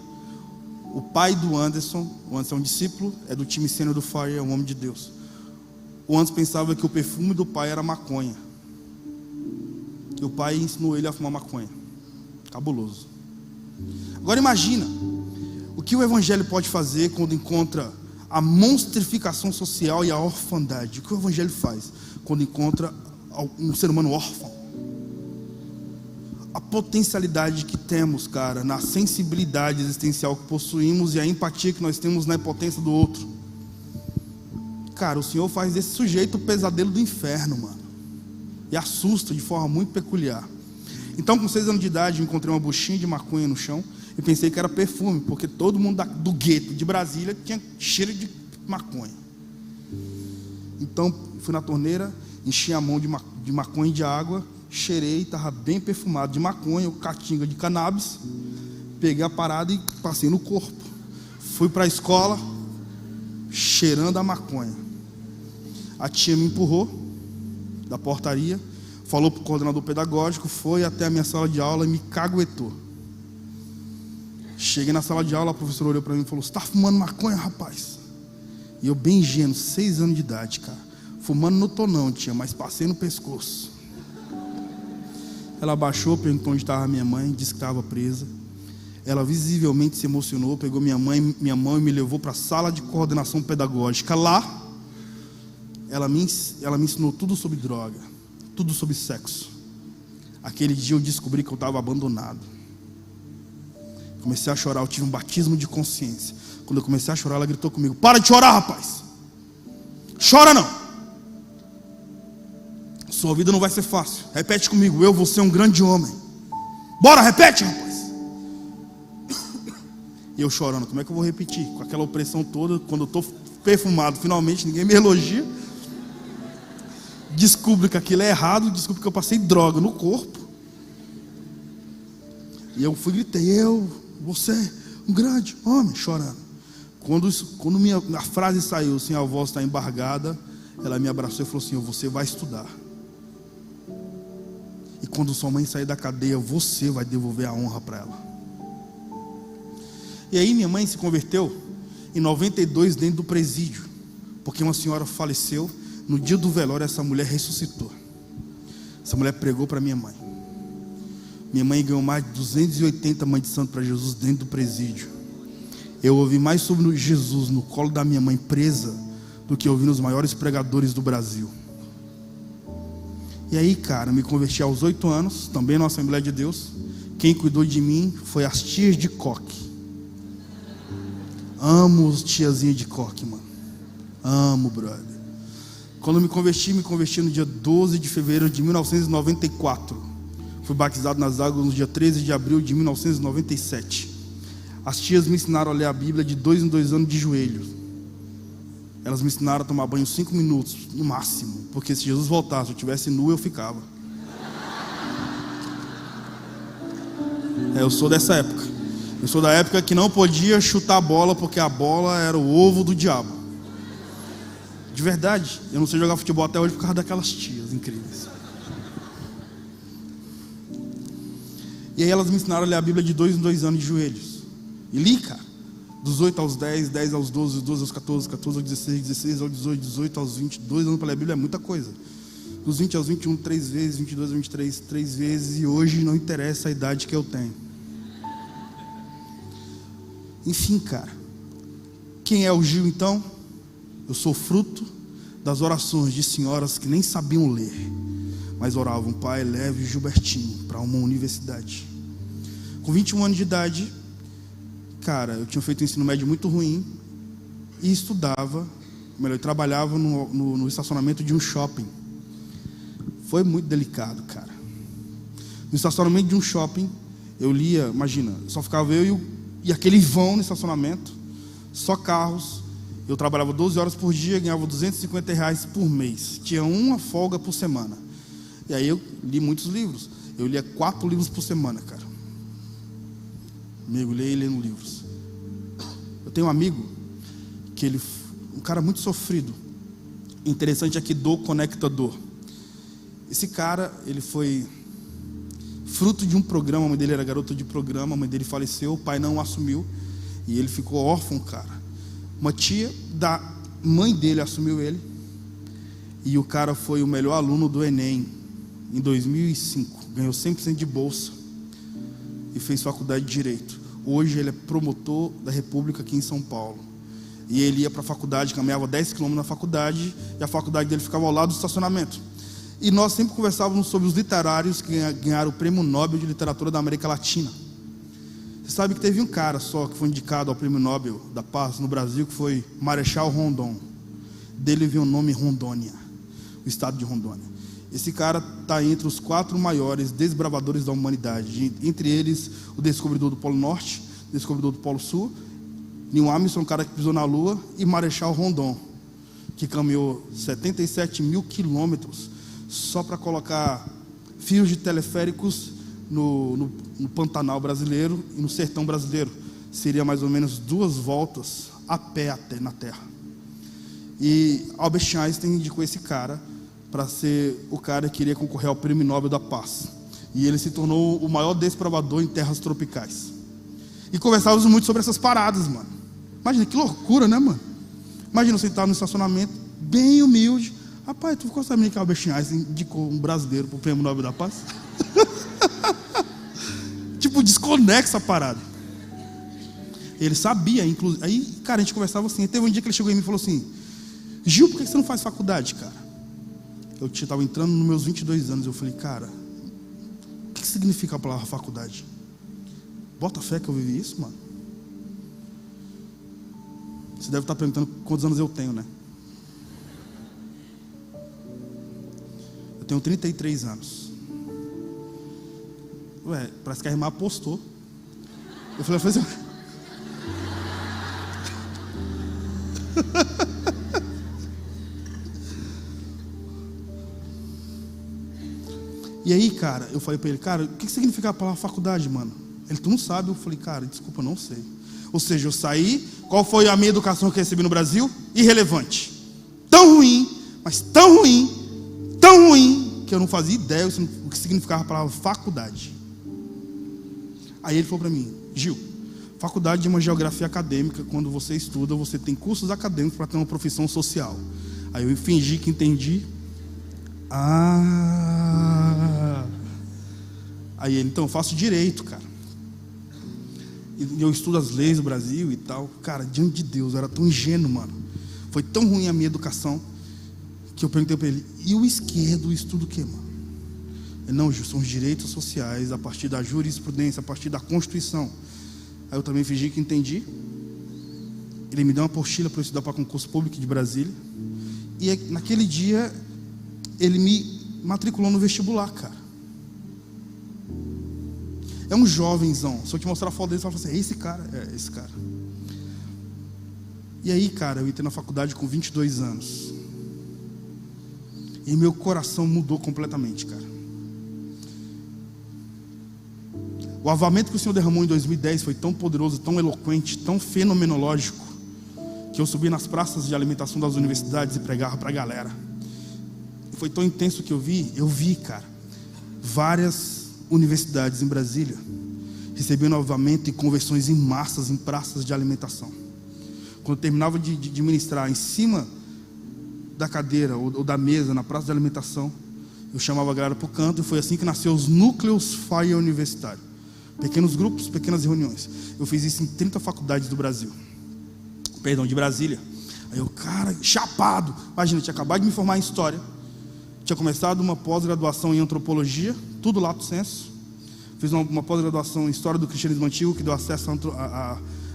O pai do Anderson, o Anderson é um discípulo, é do time sênior do Fire, é um homem de Deus. O Anderson pensava que o perfume do pai era maconha. E o pai ensinou ele a fumar maconha. Cabuloso. Agora imagina o que o evangelho pode fazer quando encontra a monstrificação social e a orfandade. O que o evangelho faz quando encontra um ser humano órfão? A potencialidade que temos, cara, na sensibilidade existencial que possuímos e a empatia que nós temos na impotência do outro. Cara, o Senhor faz desse sujeito o pesadelo do inferno, mano. E assusta de forma muito peculiar. Então, com 6 anos de idade, eu encontrei uma buchinha de maconha no chão e pensei que era perfume, porque todo mundo do gueto de Brasília tinha cheiro de maconha. Então, fui na torneira, enchi a mão de maconha e de água, cheirei, estava bem perfumado de maconha, catinga de cannabis. Peguei a parada e passei no corpo. Fui para a escola, cheirando a maconha. A tia me empurrou da portaria, falou para o coordenador pedagógico, foi até a minha sala de aula e me caguetou. Cheguei na sala de aula, a professora olhou para mim e falou: "Você está fumando maconha, rapaz?" E eu bem ingênuo, 6 anos de idade, cara. Fumando não tô não, tia, mas passei no pescoço. Ela abaixou, perguntou onde estava minha mãe, disse que estava presa. Ela visivelmente se emocionou, pegou minha mão e me levou para a sala de coordenação pedagógica. Lá, ela me ensinou tudo sobre droga, tudo sobre sexo. Aquele dia eu descobri que eu estava abandonado. Comecei a chorar, eu tive um batismo de consciência. Quando eu comecei a chorar, ela gritou comigo: "Para de chorar, rapaz! Chora não! Sua vida não vai ser fácil. Repete comigo: eu vou ser um grande homem. Bora, repete, rapaz!" E eu chorando, como é que eu vou repetir? Com aquela opressão toda, quando eu estou perfumado, finalmente ninguém me elogia. Descubro que aquilo é errado, descubro que eu passei droga no corpo. E eu gritei: eu vou ser um grande homem, chorando. Quando a frase saiu assim, a voz está embargada, ela me abraçou e falou assim: "Você vai estudar. E quando sua mãe sair da cadeia, você vai devolver a honra para ela." E aí minha mãe se converteu em 92 dentro do presídio, porque uma senhora faleceu. No dia do velório, essa mulher ressuscitou. Essa mulher pregou para minha mãe. Minha mãe ganhou mais de 280 mães de santo para Jesus dentro do presídio. Eu ouvi mais sobre Jesus no colo da minha mãe presa do que ouvi nos maiores pregadores do Brasil. E aí, cara, me converti aos 8 anos, também na Assembleia de Deus. Quem cuidou de mim foi as tias de coque. Amo os tiazinhos de coque, mano. Amo, brother. Quando eu me converti no dia 12 de fevereiro de 1994. Fui batizado nas águas no dia 13 de abril de 1997. As tias me ensinaram a ler a Bíblia de 2 em 2 anos de joelhos. Elas me ensinaram a tomar banho 5 minutos, no máximo. Porque se Jesus voltasse, se eu estivesse nu, eu ficava. Eu sou dessa época. Eu sou da época que não podia chutar a bola, porque a bola era o ovo do diabo. De verdade, eu não sei jogar futebol até hoje por causa daquelas tias incríveis. E aí elas me ensinaram a ler a Bíblia de 2 em 2 anos de joelhos. E li, cara, dos 8 aos 10, 10 aos 12, dos 12 aos 14, 14 aos 16, 16 aos 18, 18 aos 20, 2 anos para ler a Bíblia é muita coisa. Dos 20 aos 21, 3 vezes, 22 aos 23, 3 vezes, e hoje não interessa a idade que eu tenho. Enfim, cara, quem é o Gil então? Eu sou fruto das orações de senhoras que nem sabiam ler, mas oravam: Pai, leve Gilbertinho para uma universidade. Com 21 anos de idade, cara, eu tinha feito um ensino médio muito ruim e estudava, melhor, eu trabalhava no estacionamento de um shopping. Foi muito delicado, cara. No estacionamento de um shopping, eu lia, imagina, só ficava eu e aquele vão no estacionamento, só carros. Eu trabalhava 12 horas por dia, ganhava R$250 por mês. Tinha uma folga por semana. E aí eu li muitos livros. Eu lia 4 livros por semana, cara. Mergulhei lendo livros. Eu tenho um amigo que um cara muito sofrido. Interessante é que dor conecta dor. Esse cara, ele foi fruto de um programa. A mãe dele era garota de programa. A mãe dele faleceu, o pai não o assumiu e ele ficou órfão, cara. Uma tia da mãe dele assumiu ele. E o cara foi o melhor aluno do Enem em 2005. Ganhou 100% de bolsa e fez faculdade de Direito. Hoje ele é promotor da República aqui em São Paulo. E ele ia para a faculdade, caminhava 10 km na faculdade, e a faculdade dele ficava ao lado do estacionamento. E nós sempre conversávamos sobre os literários que ganharam o Prêmio Nobel de Literatura da América Latina. Você sabe que teve um cara só que foi indicado ao Prêmio Nobel da Paz no Brasil, que foi Marechal Rondon. Dele veio o nome Rondônia, o estado de Rondônia. Esse cara está entre os 4 maiores desbravadores da humanidade. Entre eles, o descobridor do Polo Norte, o descobridor do Polo Sul, Neil Armstrong, um cara que pisou na Lua, e Marechal Rondon, que caminhou 77 mil quilômetros só para colocar fios de teleféricos no Pantanal brasileiro e no sertão brasileiro. Seria mais ou menos 2 voltas a pé até na Terra. E Albert Einstein indicou esse cara para ser o cara que iria concorrer ao Prêmio Nobel da Paz. E ele se tornou o maior desbravador em terras tropicais. E conversávamos muito sobre essas paradas, mano. Imagina, que loucura, né, mano? Imagina você estar no estacionamento, bem humilde. Rapaz, tu ficou sabendo que Albert Einstein indicou um brasileiro para o Prêmio Nobel da Paz? Tipo, desconexa a parada. Ele sabia, inclusive. Aí, cara, a gente conversava assim. Teve um dia que ele chegou em mim e falou assim: Gil, por que você não faz faculdade, cara? Eu estava entrando nos meus 22 anos. Eu falei, cara, o que significa a palavra faculdade? Bota fé que eu vivi isso, mano. Você deve estar perguntando quantos anos eu tenho, né? Eu tenho 33 anos. Ué, parece que a irmã apostou. Eu falei, E aí, cara, eu falei pra ele, cara, o que significa a palavra faculdade, mano? Ele, tu não sabe? Eu falei, cara, desculpa, eu não sei. Ou seja, eu saí, qual foi a minha educação que eu recebi no Brasil? Irrelevante. Tão ruim, mas tão ruim, que eu não fazia ideia o que significava a palavra faculdade. Aí ele falou pra mim, Gil, faculdade é uma geografia acadêmica. Quando você estuda, você tem cursos acadêmicos para ter uma profissão social. Aí eu fingi que entendi. Aí ele, então eu faço direito, cara. E eu estudo as leis do Brasil e tal. Cara, diante de Deus, eu era tão ingênuo, mano. Foi tão ruim a minha educação que eu perguntei para ele, e o esquerdo, eu estudo o quê, mano? Ele, não, Gil, são os direitos sociais a partir da jurisprudência, a partir da Constituição. Aí eu também fingi que entendi. Ele me deu uma apostila para eu estudar para concurso público de Brasília. E naquele dia ele me matriculou no vestibular, cara. É um jovenzão. Se eu te mostrar a foto dele, você vai falar assim, é esse cara? É esse cara. E aí, cara, eu entrei na faculdade com 22 anos. E meu coração mudou completamente, cara. O avivamento que o Senhor derramou em 2010 foi tão poderoso, tão eloquente, tão fenomenológico, que eu subi nas praças de alimentação das universidades e pregava para a galera. Foi tão intenso que eu vi, cara, várias universidades em Brasília recebendo avivamento e conversões em massas em praças de alimentação. Quando eu terminava de ministrar em cima da cadeira ou da mesa na praça de alimentação, eu chamava a galera para o canto, e foi assim que nasceu os núcleos FIRE universitário. Pequenos grupos, pequenas reuniões. Eu fiz isso em 30 faculdades do Brasil. Perdão, de Brasília. Aí eu, cara, chapado. Imagina, eu tinha acabado de me formar em História. Tinha começado uma pós-graduação em Antropologia, tudo lato sensu. Fiz uma pós-graduação em História do Cristianismo Antigo, que deu acesso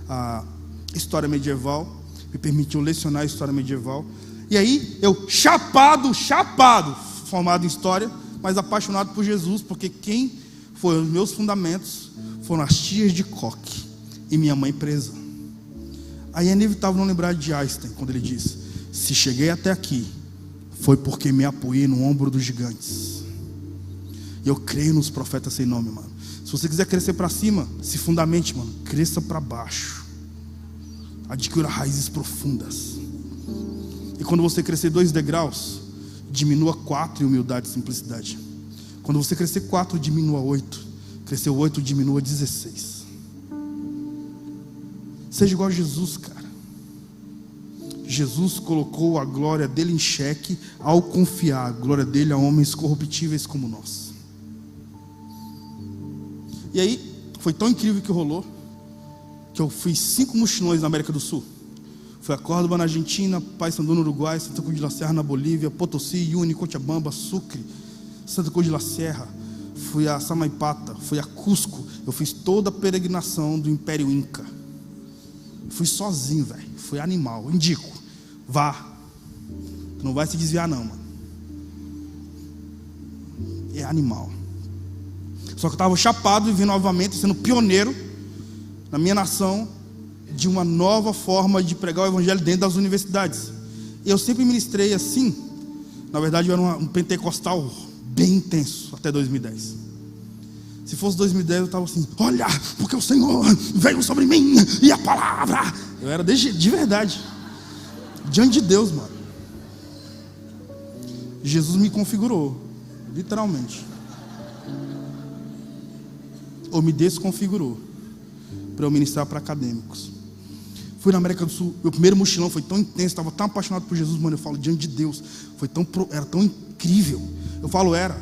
a história medieval, me permitiu lecionar a história medieval. E aí, eu chapado, formado em história, mas apaixonado por Jesus, porque quem foi os meus fundamentos foram as tias de coque e minha mãe presa. Aí é inevitável não lembrar de Einstein, quando ele disse: se cheguei até aqui, foi porque me apoiei no ombro dos gigantes. E eu creio nos profetas sem nome, mano. Se você quiser crescer para cima, se fundamente, mano, cresça para baixo. Adquira raízes profundas. E quando você crescer 2 degraus, diminua 4 em humildade e simplicidade. Quando você crescer 4, diminua 8. Crescer 8, diminua 16. Seja igual a Jesus, cara. Jesus colocou a glória dele em xeque ao confiar a glória dele a homens corruptíveis como nós. E aí, foi tão incrível que rolou, que eu fiz 5 mochilões na América do Sul. Fui a Córdoba na Argentina, Paysandú no Uruguai, Santa Cruz de la Sierra na Bolívia, Potosí, Iuni, Cochabamba, Sucre, Santa Cruz de la Sierra. Fui a Samaipata, fui a Cusco. Eu fiz toda a peregrinação do Império Inca. Fui sozinho, velho. Fui animal. Indico, vá. Tu não vai se desviar não, mano. É animal. Só que eu estava chapado e vim novamente sendo pioneiro na minha nação de uma nova forma de pregar o evangelho dentro das universidades. Eu sempre ministrei assim. Na verdade eu era um pentecostal bem intenso até 2010. Se fosse 2010 eu estava assim: olha, porque o Senhor veio sobre mim e a palavra. Eu era de verdade, diante de Deus, mano. Jesus me configurou, literalmente. Ou me desconfigurou para eu ministrar para acadêmicos. Fui na América do Sul. Meu primeiro mochilão foi tão intenso, estava tão apaixonado por Jesus, mano. Eu falo, diante de Deus, era tão incrível. Eu falo era,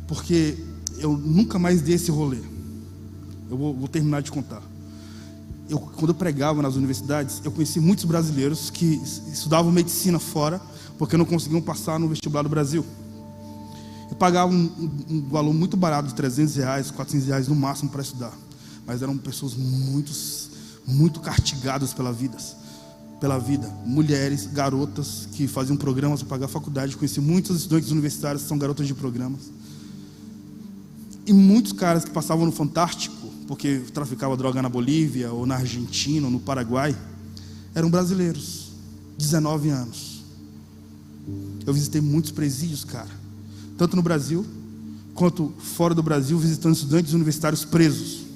porque eu nunca mais dei esse rolê. Eu vou terminar de contar. Quando eu pregava nas universidades, eu conheci muitos brasileiros que estudavam medicina fora, porque não conseguiam passar no vestibular do Brasil. Eu pagava um valor muito barato de R$300, R$400 no máximo para estudar. Mas eram pessoas muito castigadas pela vida. Mulheres, garotas que faziam programas para pagar a faculdade. Conheci muitos estudantes universitários que são garotas de programas. E muitos caras que passavam no Fantástico, porque traficavam droga na Bolívia, ou na Argentina, ou no Paraguai, eram brasileiros, 19 anos. Eu visitei muitos presídios, cara. Tanto no Brasil, quanto fora do Brasil, visitando estudantes universitários presos.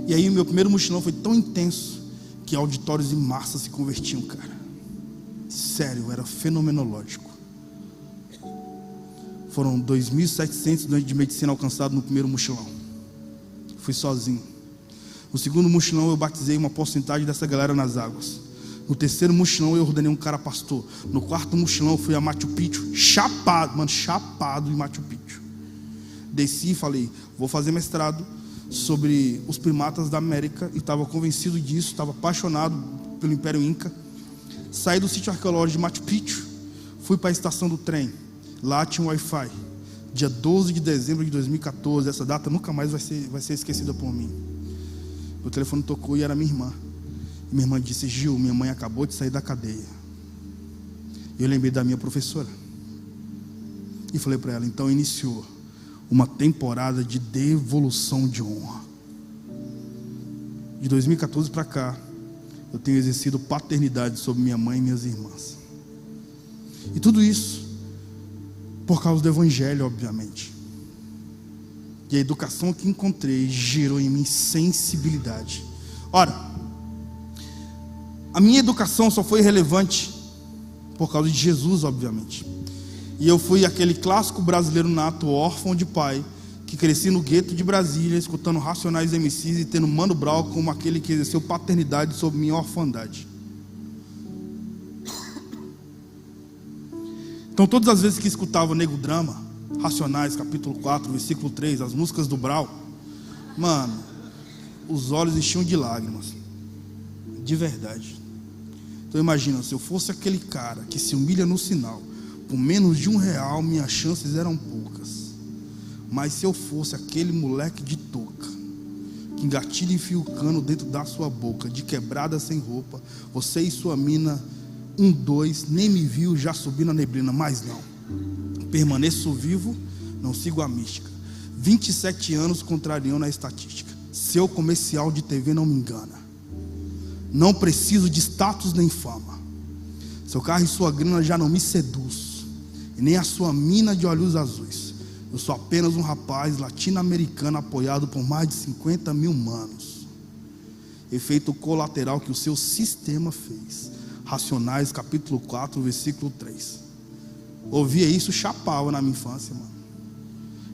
E aí meu primeiro mochilão foi tão intenso, que auditórios em massa se convertiam, cara. Sério, era fenomenológico. Foram 2.700 estudantes de medicina alcançados no primeiro mochilão. Fui sozinho. No segundo mochilão eu batizei uma porcentagem dessa galera nas águas. No terceiro mochilão eu ordenei um cara pastor. No quarto mochilão eu fui a Machu Picchu, chapado em Machu Picchu. Desci e falei, vou fazer mestrado sobre os primatas da América. E estava convencido disso, estava apaixonado pelo Império Inca. Saí do sítio arqueológico de Machu Picchu, fui para a estação do trem. Lá tinha um Wi-Fi. Dia 12 de dezembro de 2014, essa data nunca mais vai ser esquecida por mim. Meu telefone tocou e era minha irmã. Minha irmã disse, Gil, minha mãe acabou de sair da cadeia. Eu lembrei da minha professora. E falei para ela, então iniciou uma temporada de devolução de honra. De 2014 para cá, eu tenho exercido paternidade sobre minha mãe e minhas irmãs. E tudo isso por causa do evangelho, obviamente. E a educação que encontrei gerou em mim sensibilidade. Ora, a minha educação só foi relevante por causa de Jesus, obviamente. E eu fui aquele clássico brasileiro nato, órfão de pai, que cresci no gueto de Brasília, escutando Racionais MCs e tendo Mano Brown como aquele que exerceu paternidade sobre minha orfandade. Então todas as vezes que escutava Nego Drama, Racionais, capítulo 4, versículo 3, as músicas do Brau, mano, os olhos enchiam de lágrimas. De verdade. Então imagina, se eu fosse aquele cara que se humilha no sinal, por menos de R$1, minhas chances eram poucas. Mas se eu fosse aquele moleque de touca, que engatilha e enfia o cano dentro da sua boca, de quebrada sem roupa, você e sua mina, 1, 2, nem me viu, já subi na neblina, mas não, permaneço vivo, não sigo a mística, 27 anos contrariando a estatística, seu comercial de TV não me engana, não preciso de status nem fama, seu carro e sua grana já não me seduz, e nem a sua mina de olhos azuis. Eu sou apenas um rapaz latino-americano apoiado por mais de 50 mil manos. Efeito colateral que o seu sistema fez. Racionais, capítulo 4, versículo 3. Ouvia isso, chapava na minha infância, mano.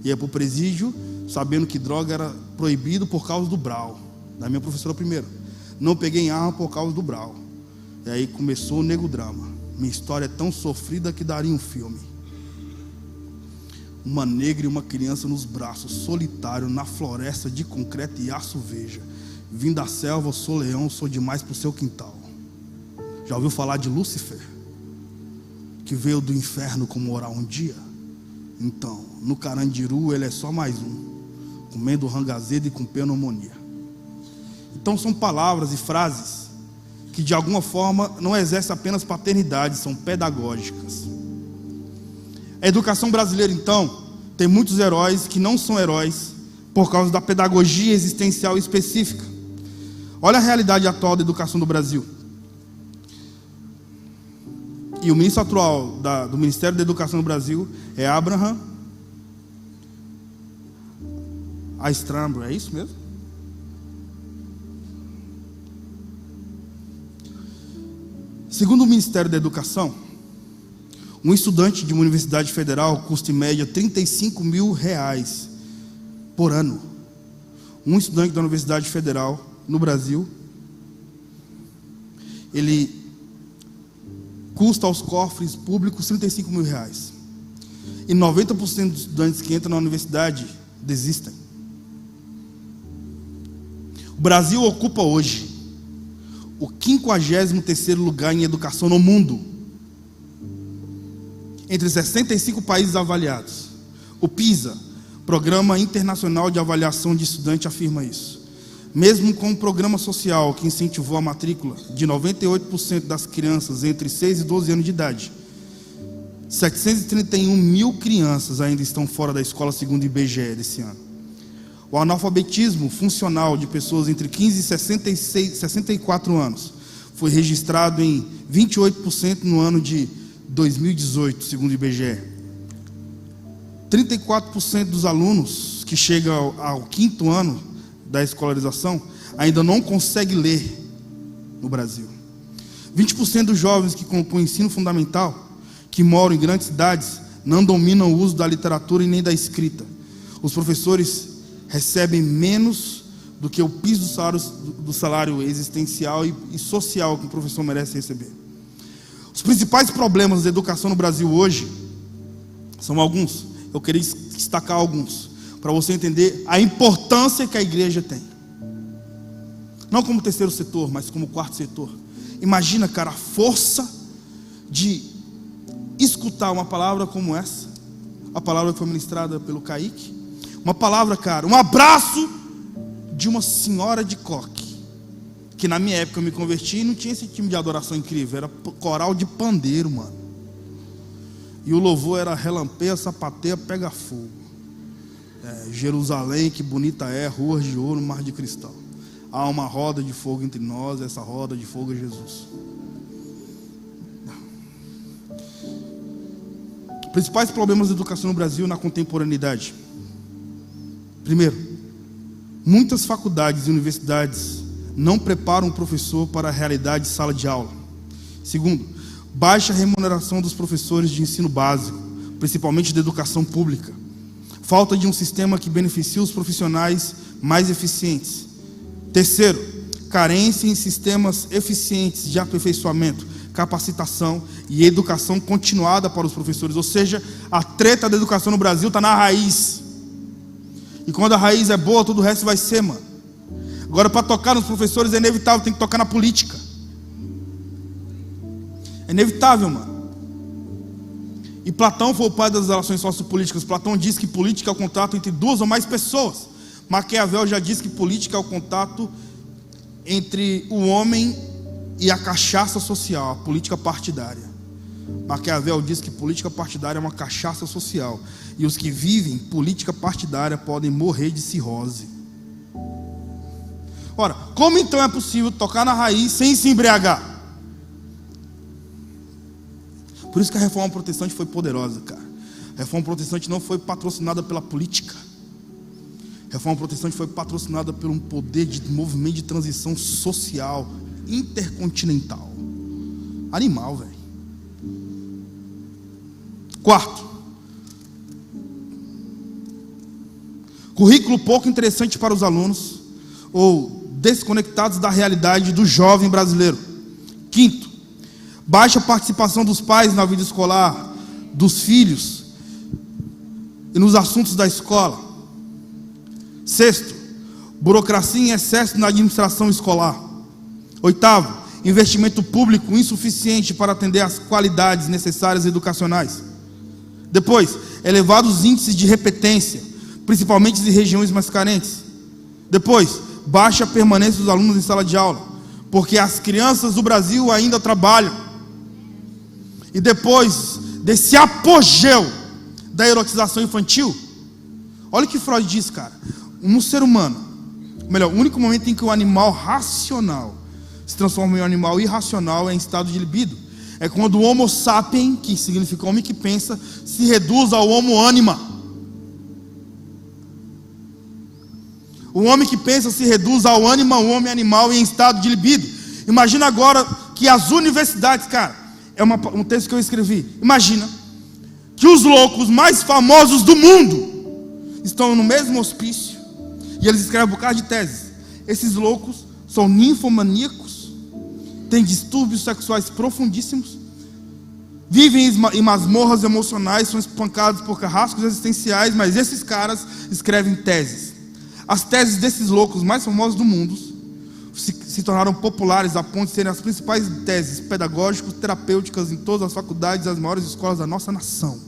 Ia pro presídio, sabendo que droga era proibido por causa do Brau. Da minha professora primeiro. Não peguei em arma por causa do Brau. E aí começou o nego drama. Minha história é tão sofrida que daria um filme. Uma negra e uma criança nos braços, solitário, na floresta de concreto e aço, veja. Vim da selva, sou leão, sou demais pro seu quintal. Já ouviu falar de Lúcifer? Que veio do inferno como orar um dia? Então, no Carandiru ele é só mais um, comendo rango azedo e com pneumonia. Então são palavras e frases que de alguma forma não exercem apenas paternidade, são pedagógicas. A educação brasileira, então, tem muitos heróis que não são heróis por causa da pedagogia existencial específica. Olha a realidade atual da educação do Brasil. E o ministro atual do Ministério da Educação do Brasil é Abraham Weintraub, é isso mesmo? Segundo o Ministério da Educação, um estudante de uma universidade federal custa em média R$35 mil por ano. Um estudante da universidade federal no Brasil, ele custa aos cofres públicos R$35 mil. E 90% dos estudantes que entram na universidade desistem. O Brasil ocupa hoje o 53º lugar em educação no mundo. Entre 65 países avaliados. O PISA, Programa Internacional de Avaliação de Estudante, afirma isso. Mesmo com um programa social que incentivou a matrícula de 98% das crianças entre 6 e 12 anos de idade, 731 mil crianças ainda estão fora da escola, segundo o IBGE desse ano. O analfabetismo funcional de pessoas entre 15 e 64 anos foi registrado em 28% no ano de 2018, segundo o IBGE. 34% dos alunos que chegam ao 5º ano da escolarização ainda não conseguem ler no Brasil. 20% dos jovens que concluem o ensino fundamental, que moram em grandes cidades, não dominam o uso da literatura e nem da escrita. Os professores recebem menos do que o piso do salário existencial e social que o professor merece receber. Os principais problemas da educação no Brasil hoje são alguns. Eu queria destacar alguns, para você entender a importância que a igreja tem. Não como terceiro setor, mas como quarto setor. Imagina, cara, a força de escutar uma palavra como essa. A palavra que foi ministrada pelo Kaique. Uma palavra, cara, um abraço de uma senhora de coque. Que na minha época eu me converti e não tinha esse time de adoração incrível. Era coral de pandeiro, mano. E o louvor era relampeia, sapateia, pega fogo. Jerusalém, que bonita é, ruas de ouro, mar de cristal. Há uma roda de fogo entre nós, essa roda de fogo é Jesus. Principais problemas da educação no Brasil na contemporaneidade. Primeiro, muitas faculdades e universidades não preparam o professor para a realidade de sala de aula. Segundo, baixa remuneração dos professores de ensino básico, principalmente da educação pública. Falta de um sistema que beneficie os profissionais mais eficientes. Terceiro, carência em sistemas eficientes de aperfeiçoamento, capacitação e educação continuada para os professores. Ou seja, a treta da educação no Brasil está na raiz. E quando a raiz é boa, todo o resto vai ser, mano. Agora, para tocar nos professores é inevitável, tem que tocar na política. É inevitável, mano. E Platão foi o pai das relações sociopolíticas. Platão diz que política é o contrato entre duas ou mais pessoas Maquiavel já disse que política é o contato entre o homem e a cachaça social, a política partidária. Maquiavel diz que política partidária é uma cachaça social, e os que vivem política partidária podem morrer de cirrose. Ora, como então é possível tocar na raiz sem se embriagar? Por isso que a reforma protestante foi poderosa, cara. A reforma protestante não foi patrocinada pela política. A reforma protestante foi patrocinada por um poder de movimento de transição social intercontinental. Animal, velho. Quarto, currículo pouco interessante para os alunos, ou desconectados da realidade do jovem brasileiro. Quinto, baixa participação dos pais na vida escolar, dos filhos e nos assuntos da escola. Sexto, burocracia em excesso na administração escolar. Oitavo, investimento público insuficiente para atender às qualidades necessárias educacionais. Depois, elevados índices de repetência, principalmente em regiões mais carentes. Depois, baixa permanência dos alunos em sala de aula, porque as crianças do Brasil ainda trabalham. E depois desse apogeu da erotização infantil, olha o que Freud diz, cara. Um ser humano, melhor, o único momento em que o animal racional se transforma em um animal irracional é em estado de libido. É quando o Homo sapiens, que significa homem que pensa, se reduz ao Homo anima. O homem que pensa se reduz ao ânima, o homem animal em estado de libido. Imagina agora que as universidades, cara, é um texto que eu escrevi. Imagina que os loucos mais famosos do mundo estão no mesmo hospício e eles escrevem um bocado de teses. Esses loucos são ninfomaníacos, têm distúrbios sexuais profundíssimos, vivem em masmorras emocionais, são espancados por carrascos existenciais, mas esses caras escrevem teses. As teses desses loucos mais famosos do mundo se tornaram populares a ponto de serem as principais teses pedagógicas, terapêuticas em todas as faculdades e as maiores escolas da nossa nação.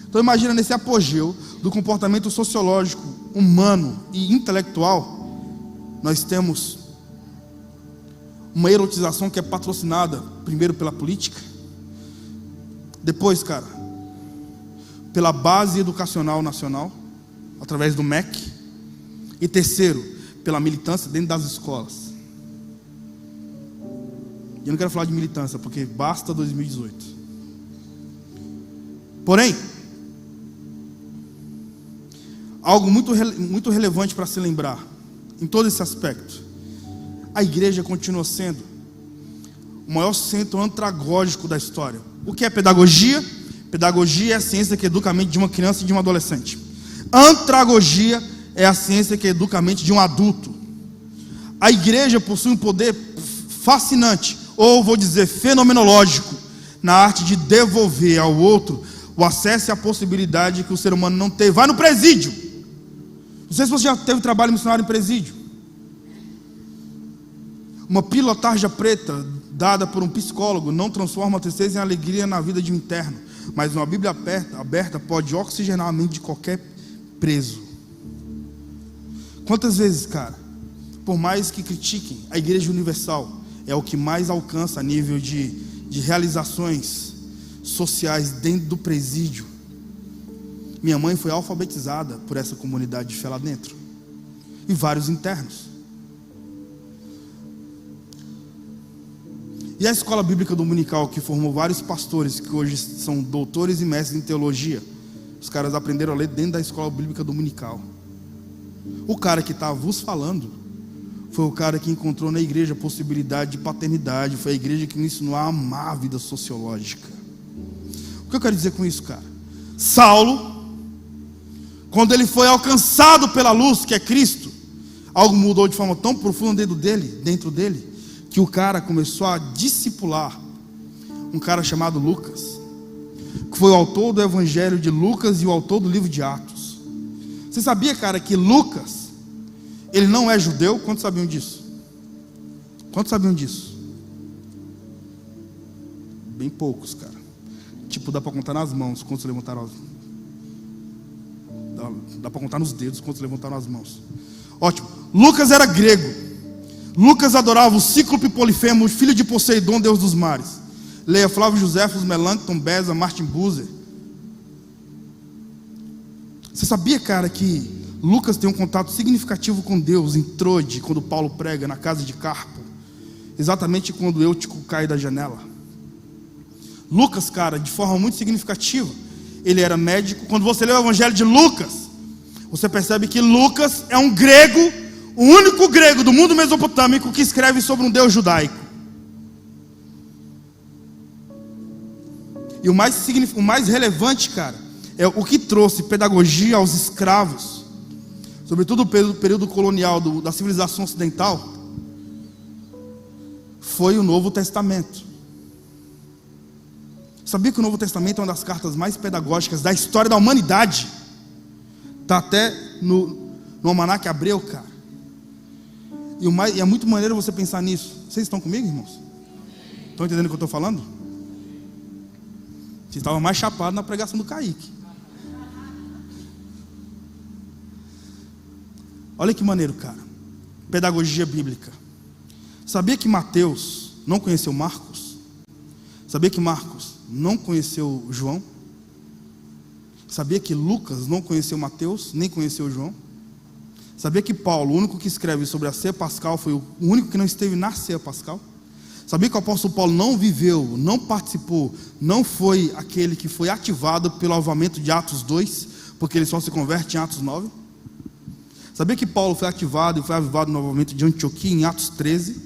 Então imagina nesse apogeu do comportamento sociológico, humano e intelectual, nós temos uma erotização que é patrocinada primeiro pela política, depois, cara, pela base educacional nacional, através do MEC, e terceiro, pela militância dentro das escolas. E eu não quero falar de militância, porque basta 2018. Porém, algo muito relevante para se lembrar, em todo esse aspecto, a igreja continua sendo o maior centro andragógico da história. O que é pedagogia? Pedagogia é a ciência que educa a mente de uma criança e de um adolescente. Andragogia é a ciência que educa a mente de um adulto. A igreja possui um poder fascinante, ou vou dizer fenomenológico, na arte de devolver ao outro o acesso e a possibilidade que o ser humano não teve. Vai no presídio. Não sei se você já teve trabalho missionário em presídio. Uma pílula tarja preta dada por um psicólogo não transforma a tristeza em alegria na vida de um interno, mas uma Bíblia aberta pode oxigenar a mente de qualquer preso. Quantas vezes, cara, por mais que critiquem, a Igreja Universal é o que mais alcança a nível de realizações sociais dentro do presídio. Minha mãe foi alfabetizada por essa comunidade de fé lá dentro, e vários internos. E a escola bíblica dominical, que formou vários pastores que hoje são doutores e mestres em teologia, os caras aprenderam a ler dentro da escola bíblica dominical. O cara que estava vos falando foi o cara que encontrou na igreja a possibilidade de paternidade. Foi a igreja que me ensinou a amar a vida sociológica. O que eu quero dizer com isso, cara? Saulo, quando ele foi alcançado pela luz, que é Cristo, algo mudou de forma tão profunda dentro dele, que o cara começou a discipular um cara chamado Lucas, que foi o autor do evangelho de Lucas e o autor do livro de Atos. Você sabia, cara, que Lucas, ele não é judeu? Quantos sabiam disso? Quantos sabiam disso? Bem poucos, cara. Tipo, dá para contar nas mãos. Quantos levantaram? Dá para contar nos dedos quantos levantaram as mãos. Ótimo. Lucas era grego. Lucas adorava o Cíclope Polifemo, filho de Poseidon, deus dos mares. Leia Flávio Joséfos, Melancton, Beza, Martin Bucer. Você sabia, cara, que Lucas tem um contato significativo com Deus em Troade, quando Paulo prega na casa de Carpo, exatamente quando Eutico cai da janela? Lucas, cara, de forma muito significativa, ele era médico. Quando você lê o evangelho de Lucas, você percebe que Lucas é um grego, o único grego do mundo mesopotâmico que escreve sobre um Deus judaico. E o mais relevante, cara, é o que trouxe pedagogia aos escravos, sobretudo no período colonial da civilização ocidental, foi o Novo Testamento. Sabia que o Novo Testamento é uma das cartas mais pedagógicas da história da humanidade? Está até no Almanaque Abreu, cara. E é muito maneiro você pensar nisso. Vocês estão comigo, irmãos? Estão entendendo o que eu estou falando? Vocês estavam mais chapados na pregação do Kaique. Olha que maneiro, cara. Pedagogia bíblica. Sabia que Mateus não conheceu Marcos? Sabia que Marcos não conheceu João? Sabia que Lucas não conheceu Mateus, nem conheceu João? Sabia que Paulo, o único que escreve sobre a ceia pascal, foi o único que não esteve na ceia pascal? Sabia que o apóstolo Paulo não viveu, não participou, não foi aquele que foi ativado pelo avivamento de Atos 2, porque ele só se converte em Atos 9? Sabia que Paulo foi ativado e foi avivado no avivamento de Antioquia em Atos 13?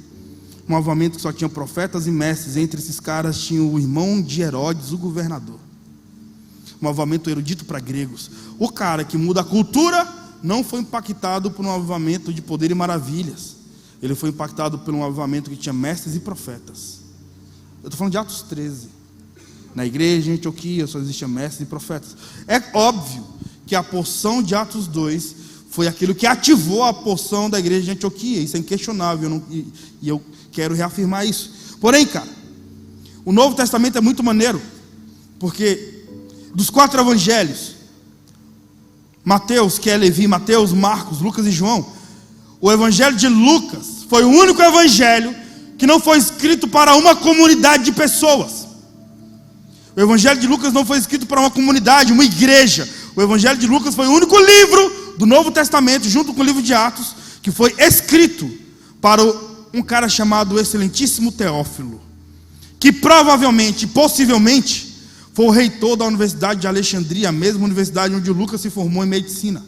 Um avivamento que só tinha profetas e mestres. Entre esses caras tinha o irmão de Herodes, o governador. Um avivamento erudito para gregos. O cara que muda a cultura não foi impactado por um avivamento de poder e maravilhas. Ele foi impactado por um avivamento que tinha mestres e profetas. Eu estou falando de Atos 13. Na igreja em Antioquia só existiam mestres e profetas. É óbvio que a porção de Atos 2 foi aquilo que ativou a porção da igreja de Antioquia. Isso é inquestionável. E eu quero reafirmar isso. Porém, cara, o Novo Testamento é muito maneiro, porque dos 4 evangelhos, Mateus, que é Levi, Mateus, Marcos, Lucas e João, o evangelho de Lucas foi o único evangelho que não foi escrito para uma comunidade de pessoas. O evangelho de Lucas não foi escrito para uma comunidade, uma igreja. O evangelho de Lucas foi o único livro do Novo Testamento, junto com o livro de Atos, que foi escrito para um cara chamado Excelentíssimo Teófilo, que provavelmente, possivelmente, foi o reitor da Universidade de Alexandria, a mesma universidade onde o Lucas se formou em medicina.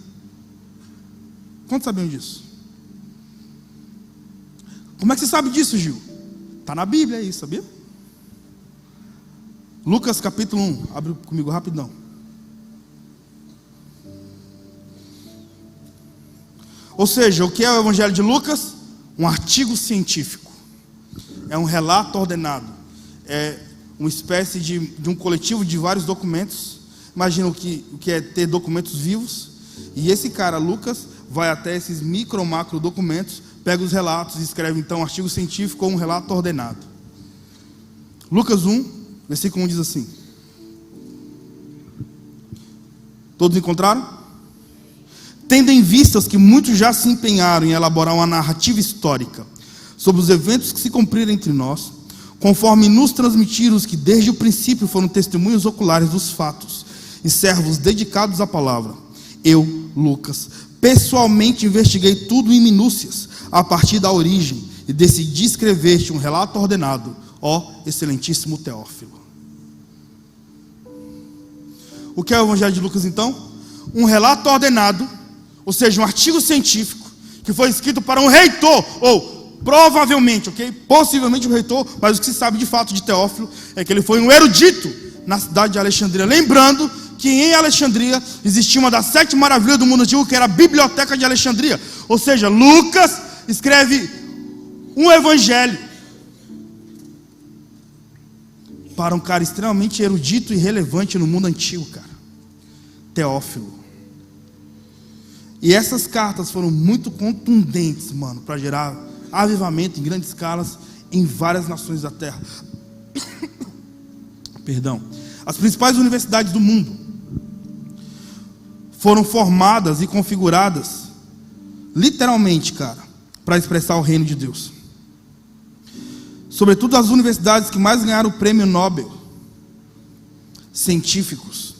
Quantos sabiam disso? Como é que você sabe disso, Gil? Está na Bíblia aí, sabia? Lucas capítulo 1, abre comigo rapidão. Ou seja, o que é o evangelho de Lucas? Um artigo científico. É um relato ordenado. É uma espécie de um coletivo de vários documentos. Imagina o que é ter documentos vivos. E esse cara, Lucas, vai até esses micro, macro documentos, pega os relatos e escreve então um artigo científico ou um relato ordenado. Lucas 1, versículo 1 diz assim. Todos encontraram? Tendo em vistas que muitos já se empenharam em elaborar uma narrativa histórica sobre os eventos que se cumpriram entre nós, conforme nos transmitiram os que desde o princípio foram testemunhos oculares dos fatos e servos dedicados à palavra, eu, Lucas, pessoalmente investiguei tudo em minúcias, a partir da origem, e decidi escrever-te um relato ordenado, ó excelentíssimo Teófilo. O que é o evangelho de Lucas então? Um relato ordenado, ou seja, um artigo científico, que foi escrito para um reitor, ou provavelmente, ok? Possivelmente um reitor, mas o que se sabe de fato de Teófilo, é que ele foi um erudito na cidade de Alexandria. Lembrando que em Alexandria existia uma das 7 maravilhas do mundo antigo, que era a Biblioteca de Alexandria. Ou seja, Lucas escreve um evangelho para um cara extremamente erudito e relevante no mundo antigo, cara. Teófilo. E essas cartas foram muito contundentes, mano, para gerar avivamento em grandes escalas em várias nações da terra. Perdão. As principais universidades do mundo foram formadas e configuradas, literalmente, cara, para expressar o reino de Deus. Sobretudo as universidades que mais ganharam o prêmio Nobel, científicos.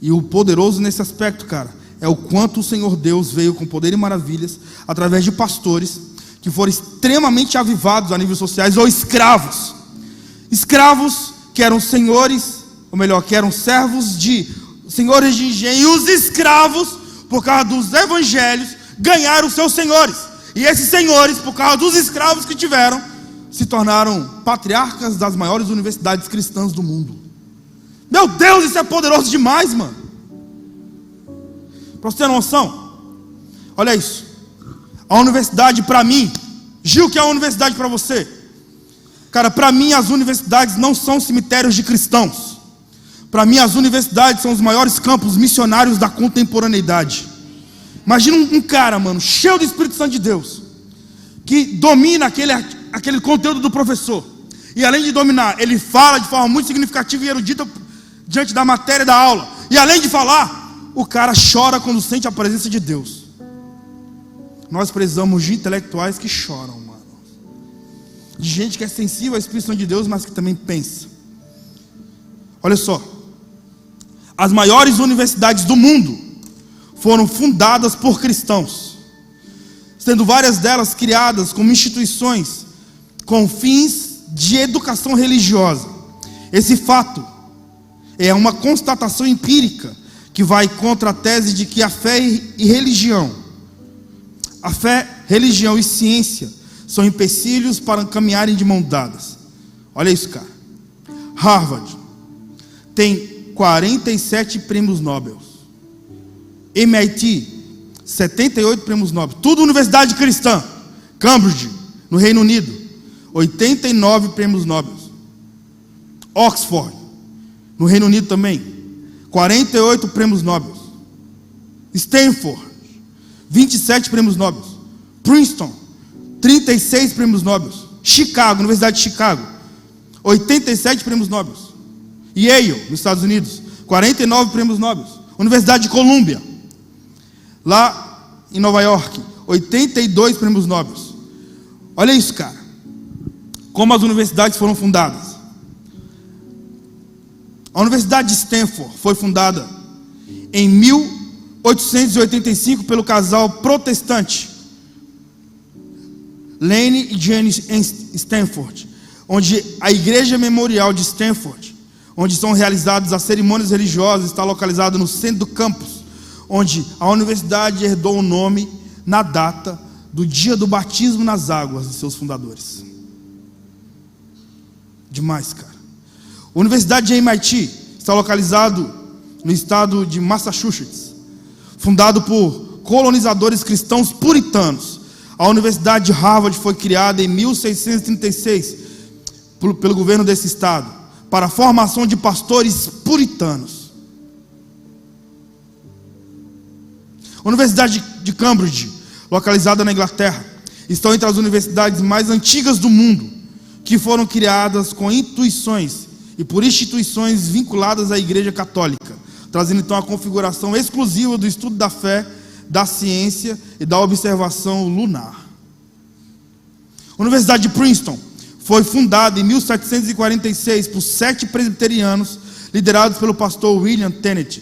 E o poderoso nesse aspecto, cara, é o quanto o Senhor Deus veio com poder e maravilhas através de pastores que foram extremamente avivados a níveis sociais, ou escravos. Escravos que eram senhores, ou melhor, que eram servos de senhores de engenho, e os escravos, por causa dos evangelhos, ganharam seus senhores. E esses senhores, por causa dos escravos que tiveram, se tornaram patriarcas das maiores universidades cristãs do mundo. Meu Deus, isso é poderoso demais, mano. Para você ter noção, olha isso. A universidade para mim, Gil, que é a universidade para você? Cara, para mim as universidades não são cemitérios de cristãos. Para mim as universidades são os maiores campos missionários da contemporaneidade. Imagina um cara, mano, cheio do Espírito Santo de Deus, que domina aquele conteúdo do professor. E além de dominar, ele fala de forma muito significativa e erudita diante da matéria da aula. E além de falar, o cara chora quando sente a presença de Deus. Nós precisamos de intelectuais que choram, mano. De gente que é sensível ao Espírito Santo de Deus, mas que também pensa. Olha só. As maiores universidades do mundo foram fundadas por cristãos, sendo várias delas criadas como instituições com fins de educação religiosa. Esse fato é uma constatação empírica que vai contra a tese de que a fé e religião e ciência são empecilhos para caminharem de mãos dadas. Olha isso, cara. Harvard tem 47 prêmios Nobel. MIT, 78 prêmios Nobel. Tudo universidade cristã. Cambridge, no Reino Unido, 89 prêmios Nobel. Oxford, no Reino Unido também, 48 prêmios Nobel. Stanford, 27 prêmios Nobel. Princeton, 36 prêmios Nobel. Chicago, Universidade de Chicago, 87 prêmios Nobel. Yale, nos Estados Unidos, 49 prêmios Nobel. Universidade de Colômbia, lá em Nova York, 82 prêmios Nobel. Olha isso, cara. Como as universidades foram fundadas. A Universidade de Stanford foi fundada em 1885 pelo casal protestante Lane e Jane Stanford, onde a Igreja Memorial de Stanford, onde são realizadas as cerimônias religiosas, está localizada no centro do campus, onde a universidade herdou o nome na data do dia do batismo nas águas de seus fundadores. Demais, cara. A Universidade de MIT está localizado no estado de Massachusetts, fundado por colonizadores cristãos puritanos. A Universidade de Harvard foi criada em 1636 pelo governo desse estado para a formação de pastores puritanos. A Universidade de Cambridge, localizada na Inglaterra, está entre as universidades mais antigas do mundo, que foram criadas com intuições e por instituições vinculadas à Igreja Católica, trazendo então a configuração exclusiva do estudo da fé, da ciência e da observação lunar. A Universidade de Princeton foi fundada em 1746 por 7 presbiterianos, liderados pelo pastor William Tennant,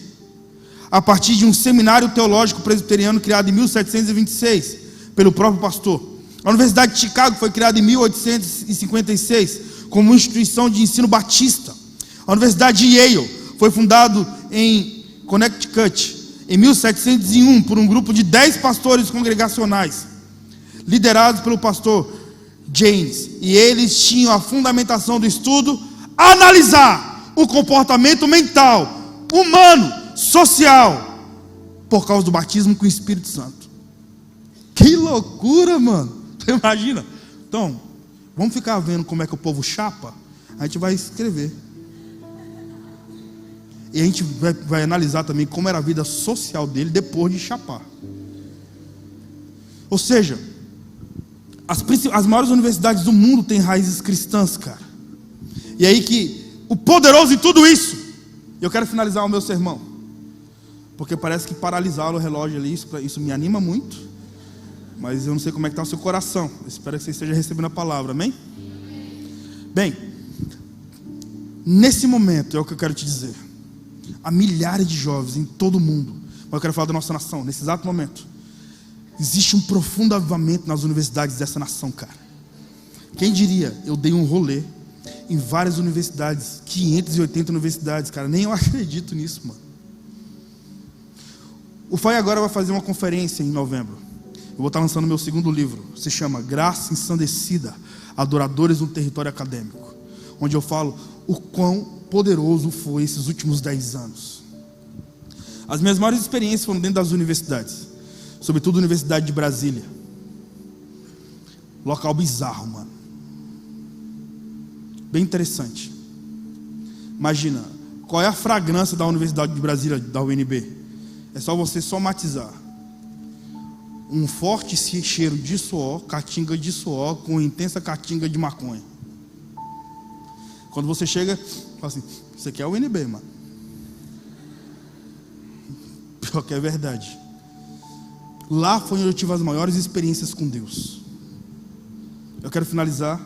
a partir de um seminário teológico presbiteriano criado em 1726 pelo próprio pastor. A Universidade de Chicago foi criada em 1856 como instituição de ensino batista. A Universidade de Yale foi fundada em Connecticut em 1701 por um grupo de 10 pastores congregacionais, liderados pelo pastor James, e eles tinham a fundamentação do estudo analisar o comportamento mental, humano, social, por causa do batismo com o Espírito Santo. Que loucura, mano! Você imagina? Então, vamos ficar vendo como é que o povo chapa? A gente vai escrever. E a gente vai analisar também como era a vida social dele depois de chapar. Ou seja, as maiores universidades do mundo têm raízes cristãs, cara. E aí que o poderoso em tudo isso, eu quero finalizar o meu sermão. porque parece que paralisar o relógio ali, isso me anima muito, mas eu não sei como é que está o seu coração. Eu espero que você esteja recebendo a palavra, amém? Bem, nesse momento é o que eu quero te dizer. Há milhares de jovens em todo o mundo, mas eu quero falar da nossa nação, nesse exato momento. Existe um profundo avivamento nas universidades dessa nação, cara. Quem diria, eu dei um rolê em várias universidades, 580 universidades, cara, nem eu acredito nisso, mano. O FAI agora vai fazer uma conferência em novembro. Eu vou estar lançando meu segundo livro, se chama Graça Ensandecida, Adoradores no Território Acadêmico, onde eu falo o quão poderoso foi esses últimos 10 anos. As minhas maiores experiências foram dentro das universidades, sobretudo a Universidade de Brasília. Local bizarro, mano. Bem interessante. Imagina, qual é a fragrância da Universidade de Brasília, da UNB? É só você somatizar. Um forte cheiro de suor, caatinga de suor, com intensa caatinga de maconha. Quando você chega, fala assim, isso aqui é a UNB, mano. Pior que é verdade. Lá foi onde eu tive as maiores experiências com Deus. Eu quero finalizar,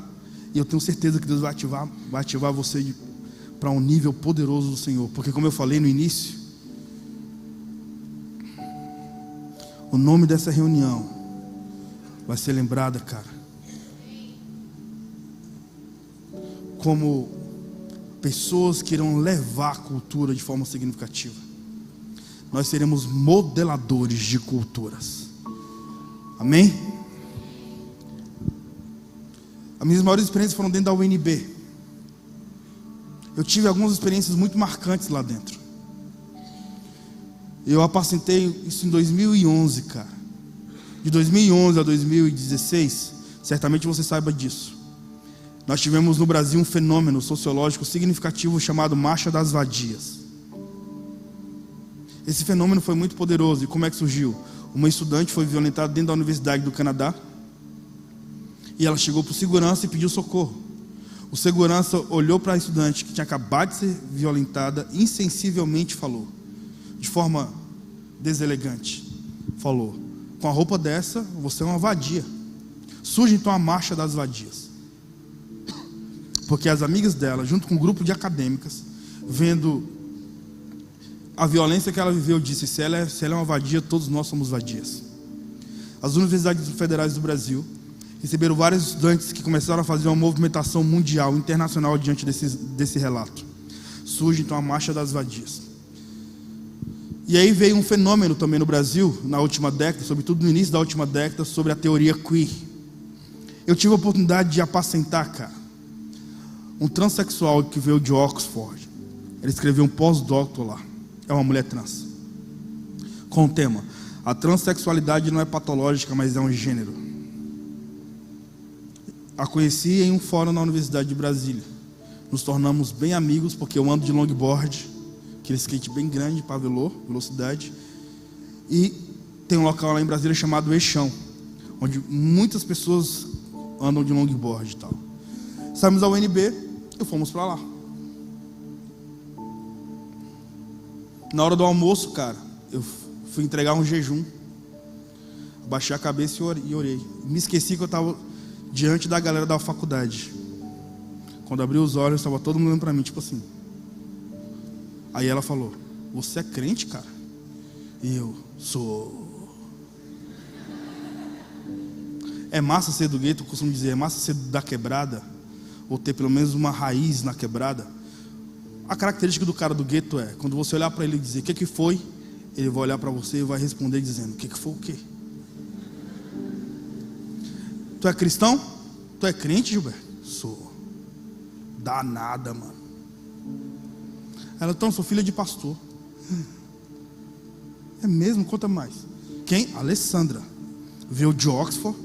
e eu tenho certeza que Deus vai ativar você para um nível poderoso do Senhor. Porque como eu falei no início, o nome dessa reunião vai ser lembrada, cara, como pessoas que irão levar a cultura de forma significativa. Nós seremos modeladores de culturas. Amém? As minhas maiores experiências foram dentro da UNB. Eu tive algumas experiências muito marcantes lá dentro. Eu apacentei isso em 2011, cara. De 2011 a 2016, certamente você saiba disso. Nós tivemos no Brasil um fenômeno sociológico significativo chamado Marcha das Vadias. Esse fenômeno foi muito poderoso. E como é que surgiu? Uma estudante foi violentada dentro da Universidade do Canadá. E ela chegou para o segurança e pediu socorro. O segurança olhou para a estudante que tinha acabado de ser violentada, insensivelmente falou, de forma deselegante, falou: com a roupa dessa, você é uma vadia. Surge então a marcha das vadias. Porque as amigas dela, junto com um grupo de acadêmicas, vendo a violência que ela viveu, disse: se ela é uma vadia, todos nós somos vadias. As universidades federais do Brasil receberam vários estudantes que começaram a fazer uma movimentação mundial, internacional, diante desse relato. Surge então a marcha das vadias. E aí veio um fenômeno também no Brasil, na última década, sobretudo no início da última década, sobre a teoria queer. Eu tive a oportunidade de apacentar, cara, um transexual que veio de Oxford. Ele escreveu um pós-doutor lá. É uma mulher trans. Com o tema: a transexualidade não é patológica, mas é um gênero. A conheci em um fórum na Universidade de Brasília. Nos tornamos bem amigos, porque eu ando de longboard, aquele skate bem grande, pavelô, velocidade. E tem um local lá em Brasília chamado Eixão, onde muitas pessoas andam de longboard e tal. Saímos da UNB e fomos para lá. Na hora do almoço, cara, eu fui entregar um jejum. Baixei a cabeça e orei. Me esqueci que eu estava diante da galera da faculdade. Quando abri os olhos, estava todo mundo olhando para mim, tipo assim. Aí ela falou: você é crente, cara? E eu: sou. É massa ser do gueto, eu costumo dizer, é massa ser da quebrada, ou ter pelo menos uma raiz na quebrada. A característica do cara do gueto é, quando você olhar para ele e dizer: o que foi? Ele vai olhar para você e vai responder dizendo: o que foi o quê? Tu é cristão? Tu é crente, Gilberto? Sou. Dá nada, mano. Ela: então, sou filha de pastor. É mesmo? Conta mais. Quem? Alessandra. Veio de Oxford,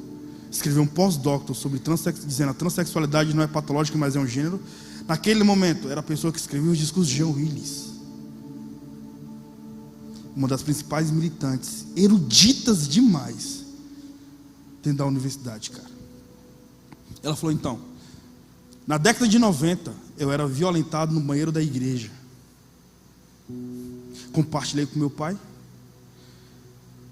escreveu um pós-doutor sobre dizendo: a transexualidade não é patológica, mas é um gênero. Naquele momento, era a pessoa que escrevia os discursos de Jean Willis, uma das principais militantes, eruditas demais, dentro da universidade, cara. Ela falou: então, na década de 90, eu era violentado no banheiro da igreja. Compartilhei com meu pai,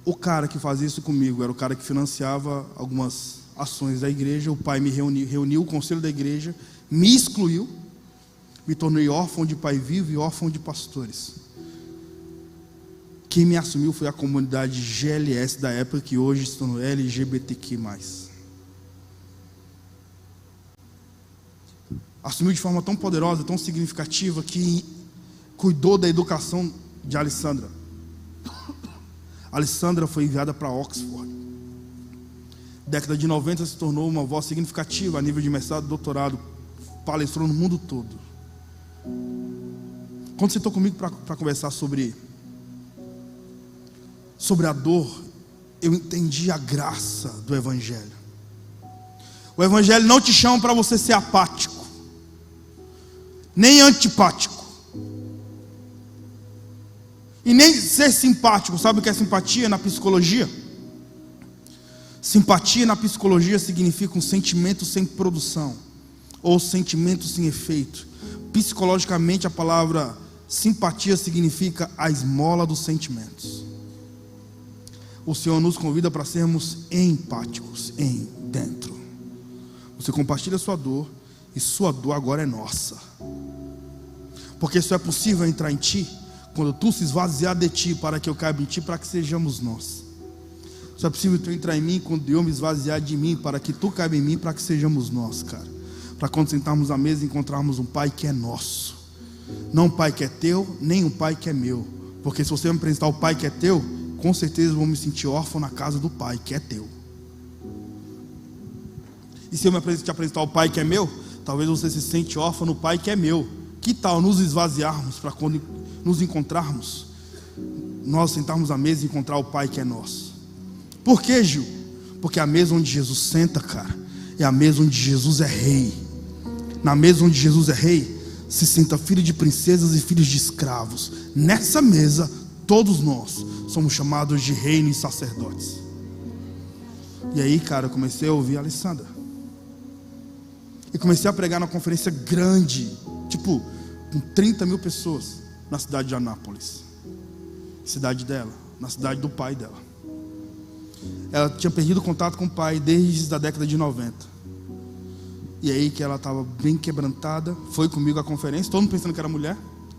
o cara que fazia isso comigo era o cara que financiava algumas ações da igreja. O pai me reuniu o conselho da igreja, me excluiu, me tornei órfão de pai vivo e órfão de pastores. Quem me assumiu foi a comunidade GLS da época, que hoje se tornou LGBTQ+. Assumiu de forma tão poderosa, tão significativa, que cuidou da educação de Alessandra. Alessandra foi enviada para Oxford. Década de 90 se tornou uma voz significativa a nível de mestrado e doutorado. Palestrou no mundo todo. Quando você sentou comigo para conversar sobre a dor, eu entendi a graça do Evangelho. O Evangelho não te chama para você ser apático, nem antipático, e nem ser simpático. Sabe o que é simpatia na psicologia? Simpatia na psicologia significa um sentimento sem produção, ou sentimento sem efeito. Psicologicamente, a palavra simpatia significa a esmola dos sentimentos. O Senhor nos convida para sermos empáticos em dentro. Você compartilha sua dor, e sua dor agora é nossa. Porque só é possível entrar em ti quando tu se esvaziar de ti, para que eu caiba em ti, para que sejamos nós. Só é possível tu entrar em mim quando eu me esvaziar de mim, para que tu caiba em mim, para que sejamos nós, cara. Para quando sentarmos à mesa encontrarmos um pai que é nosso, não um pai que é teu, nem um pai que é meu. Porque se você me apresentar o pai que é teu, com certeza eu vou me sentir órfão na casa do pai que é teu. E se eu te apresentar o pai que é meu, talvez você se sente órfão no pai que é meu. Que tal nos esvaziarmos para quando nos encontrarmos, nós sentarmos à mesa e encontrar o pai que é nosso? Por quê, Gil? Porque a mesa onde Jesus senta, cara, é a mesa onde Jesus é rei. Na mesa onde Jesus é rei, se senta filho de princesas e filhos de escravos. Nessa mesa, todos nós somos chamados de reino e sacerdotes. E aí, cara, eu comecei a ouvir a Alessandra. E comecei a pregar na conferência grande, tipo, com 30 mil pessoas, na cidade de Anápolis. Cidade dela, na cidade do pai dela. Ela tinha perdido contato com o pai desde a década de 90. E aí que ela estava bem quebrantada, foi comigo à conferência, todo mundo pensando que era mulher,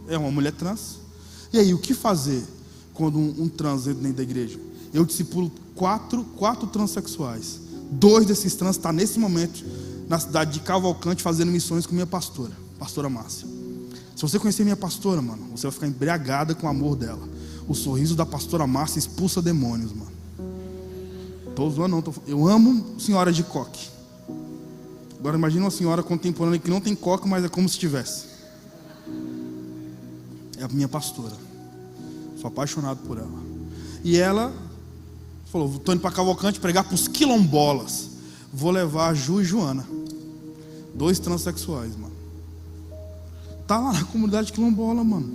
é uma mulher trans. E aí, o que fazer quando um trans entra dentro da igreja? Eu discipulo quatro transexuais. 2 desses trans estão nesse momento na cidade de Cavalcante fazendo missões com minha pastora Márcia. Se você conhecer minha pastora, mano, você vai ficar embriagada com o amor dela. O sorriso da pastora Márcia expulsa demônios, mano. Tô zoando não, eu amo senhora de coque. Agora imagina uma senhora contemporânea que não tem coque, mas é como se tivesse. É a minha pastora. Sou apaixonado por ela. E ela falou: estou indo para Cavalcante pregar para os quilombolas. Vou levar a Ju e Joana, 2 transexuais, mano. Tá lá na comunidade quilombola, mano.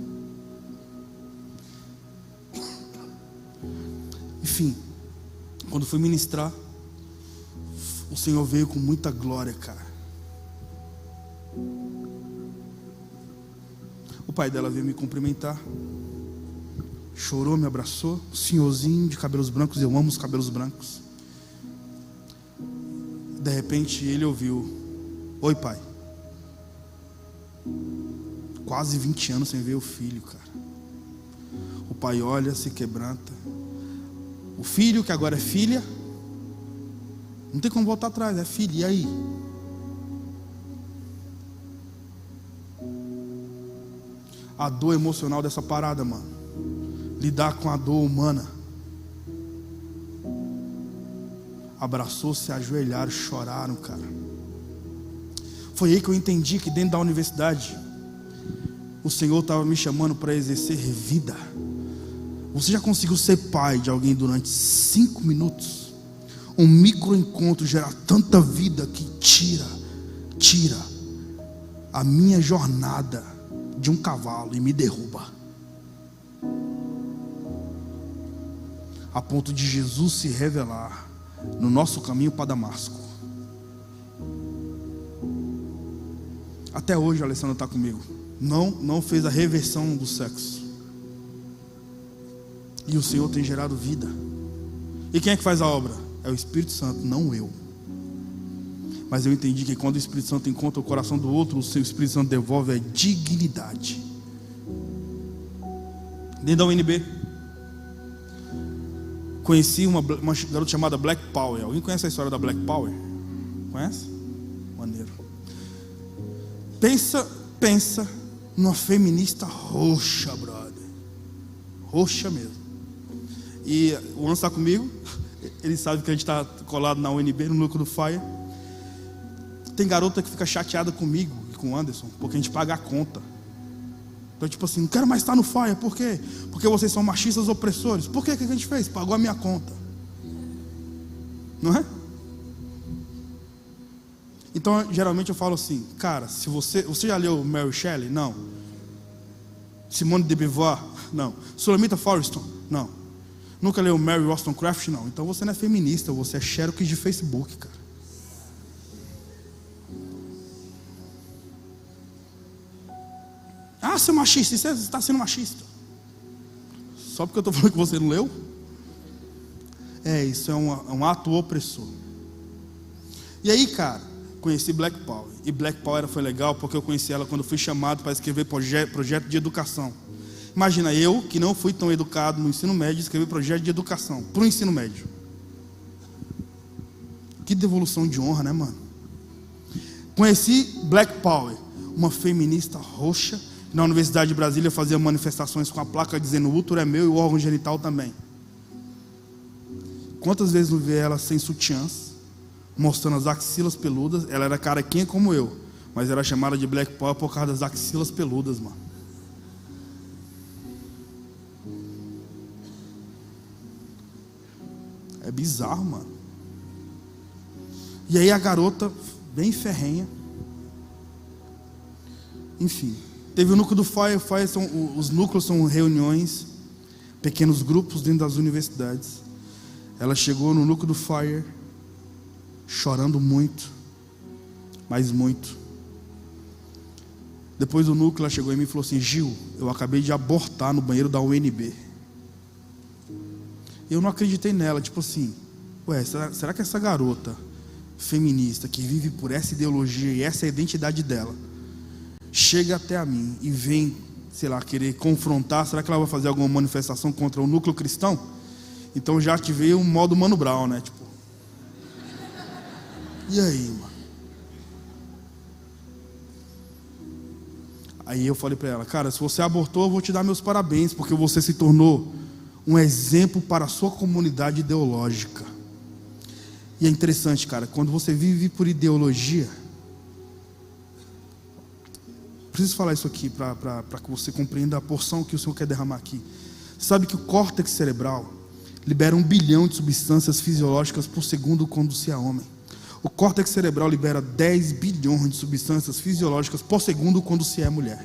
Enfim, quando fui ministrar, o Senhor veio com muita glória, cara. O pai dela veio me cumprimentar, chorou, me abraçou. Senhorzinho de cabelos brancos, eu amo os cabelos brancos. De repente ele ouviu: oi, pai. Quase 20 anos sem ver o filho, cara. O pai olha, se quebranta. O filho, que agora é filha, não tem como voltar atrás, é filho, e aí? A dor emocional dessa parada, mano. Lidar com a dor humana. Abraçou, se ajoelharam, choraram, cara. Foi aí que eu entendi que dentro da universidade o Senhor estava me chamando para exercer vida. Você já conseguiu ser pai de alguém durante 5 minutos? Um microencontro gera tanta vida que tira a minha jornada de um cavalo e me derruba, a ponto de Jesus se revelar no nosso caminho para Damasco. Até hoje a Alessandra está comigo. Não fez a reversão do sexo. E o Senhor tem gerado vida. E quem é que faz a obra? É o Espírito Santo, não eu. Mas eu entendi que quando o Espírito Santo encontra o coração do outro, o seu Espírito Santo devolve a dignidade. Dentro da UNB, conheci uma garota chamada Black Power. Alguém conhece a história da Black Power? Conhece? Maneiro. Pensa numa feminista roxa, brother. Roxa mesmo. E o Anderson está comigo. Ele sabe que a gente está colado na UNB, no núcleo do Fire. Tem garota que fica chateada comigo e com o Anderson, porque a gente paga a conta. Então, tipo assim, não quero mais estar no Fire. Por quê? Porque vocês são machistas opressores. Por quê? O que a gente fez? Pagou a minha conta. Não é? Então, geralmente eu falo assim, cara, se você já leu Mary Shelley? Não. Simone de Beauvoir? Não. Sulamita Forreston? Não. Nunca leu Mary Wollstonecraft? Não. Então você não é feminista, você é xerox de Facebook, cara. Ah, você é machista, você está sendo machista. Só porque eu estou falando que você não leu? Isso é um ato opressor. E aí, cara, conheci Black Power. E Black Power foi legal porque eu conheci ela quando fui chamado para escrever projeto de educação. Imagina, eu que não fui tão educado no ensino médio, escrever projeto de educação para o ensino médio. Que devolução de honra, né, mano? Conheci Black Power, uma feminista roxa. Na Universidade de Brasília fazia manifestações com a placa dizendo: o útero é meu e o órgão genital também. Quantas vezes eu vi ela sem sutiãs, mostrando as axilas peludas? Ela era carequinha como eu, mas era chamada de Black Power por causa das axilas peludas, mano. É bizarro, mano. E aí a garota, bem ferrenha. Enfim, teve o núcleo do Fire. Os núcleos são reuniões, pequenos grupos dentro das universidades. Ela chegou no núcleo do Fire, chorando muito, mas muito. Depois do núcleo, ela chegou em mim e falou assim: Gil, eu acabei de abortar no banheiro da UNB. Eu não acreditei nela, tipo assim, será que essa garota feminista que vive por essa ideologia e essa é a identidade dela, chega até a mim e vem, sei lá, querer confrontar, será que ela vai fazer alguma manifestação contra o núcleo cristão? Então já ativei um modo Mano Brown, né? Tipo, e aí, mano? Aí eu falei pra ela: cara, se você abortou, eu vou te dar meus parabéns, porque você se tornou um exemplo para a sua comunidade ideológica. E é interessante, cara, quando você vive por ideologia, preciso falar isso aqui para que você compreenda a porção que o Senhor quer derramar aqui. Sabe que o córtex cerebral libera 1 bilhão de substâncias fisiológicas por segundo quando se é homem. O córtex cerebral libera 10 bilhões de substâncias fisiológicas por segundo quando se é mulher.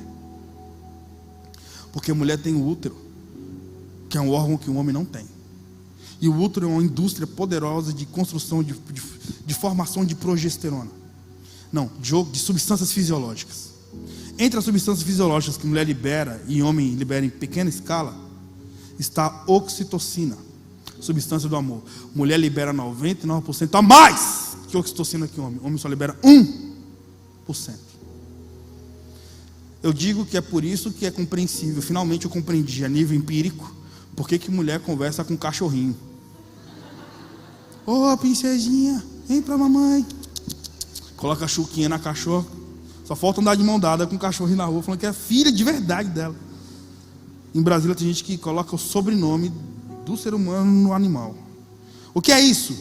Porque a mulher tem o útero, que é um órgão que o homem não tem. E o útero é uma indústria poderosa de construção, de formação de progesterona. Não, de substâncias fisiológicas. Entre as substâncias fisiológicas que a mulher libera e o homem libera em pequena escala, está a oxitocina, substância do amor. Mulher libera 99% a mais que oxitocina que o homem. O homem só libera 1%. Eu digo que é por isso que é compreensível. Finalmente eu compreendi a nível empírico por que mulher conversa com cachorrinho. Ô, princesinha, vem pra mamãe. Coloca a chuquinha na cachorra. Só falta andar de mão dada com o cachorrinho na rua, falando que é filha de verdade dela. Em Brasília tem gente que coloca o sobrenome do ser humano no animal. O que é isso?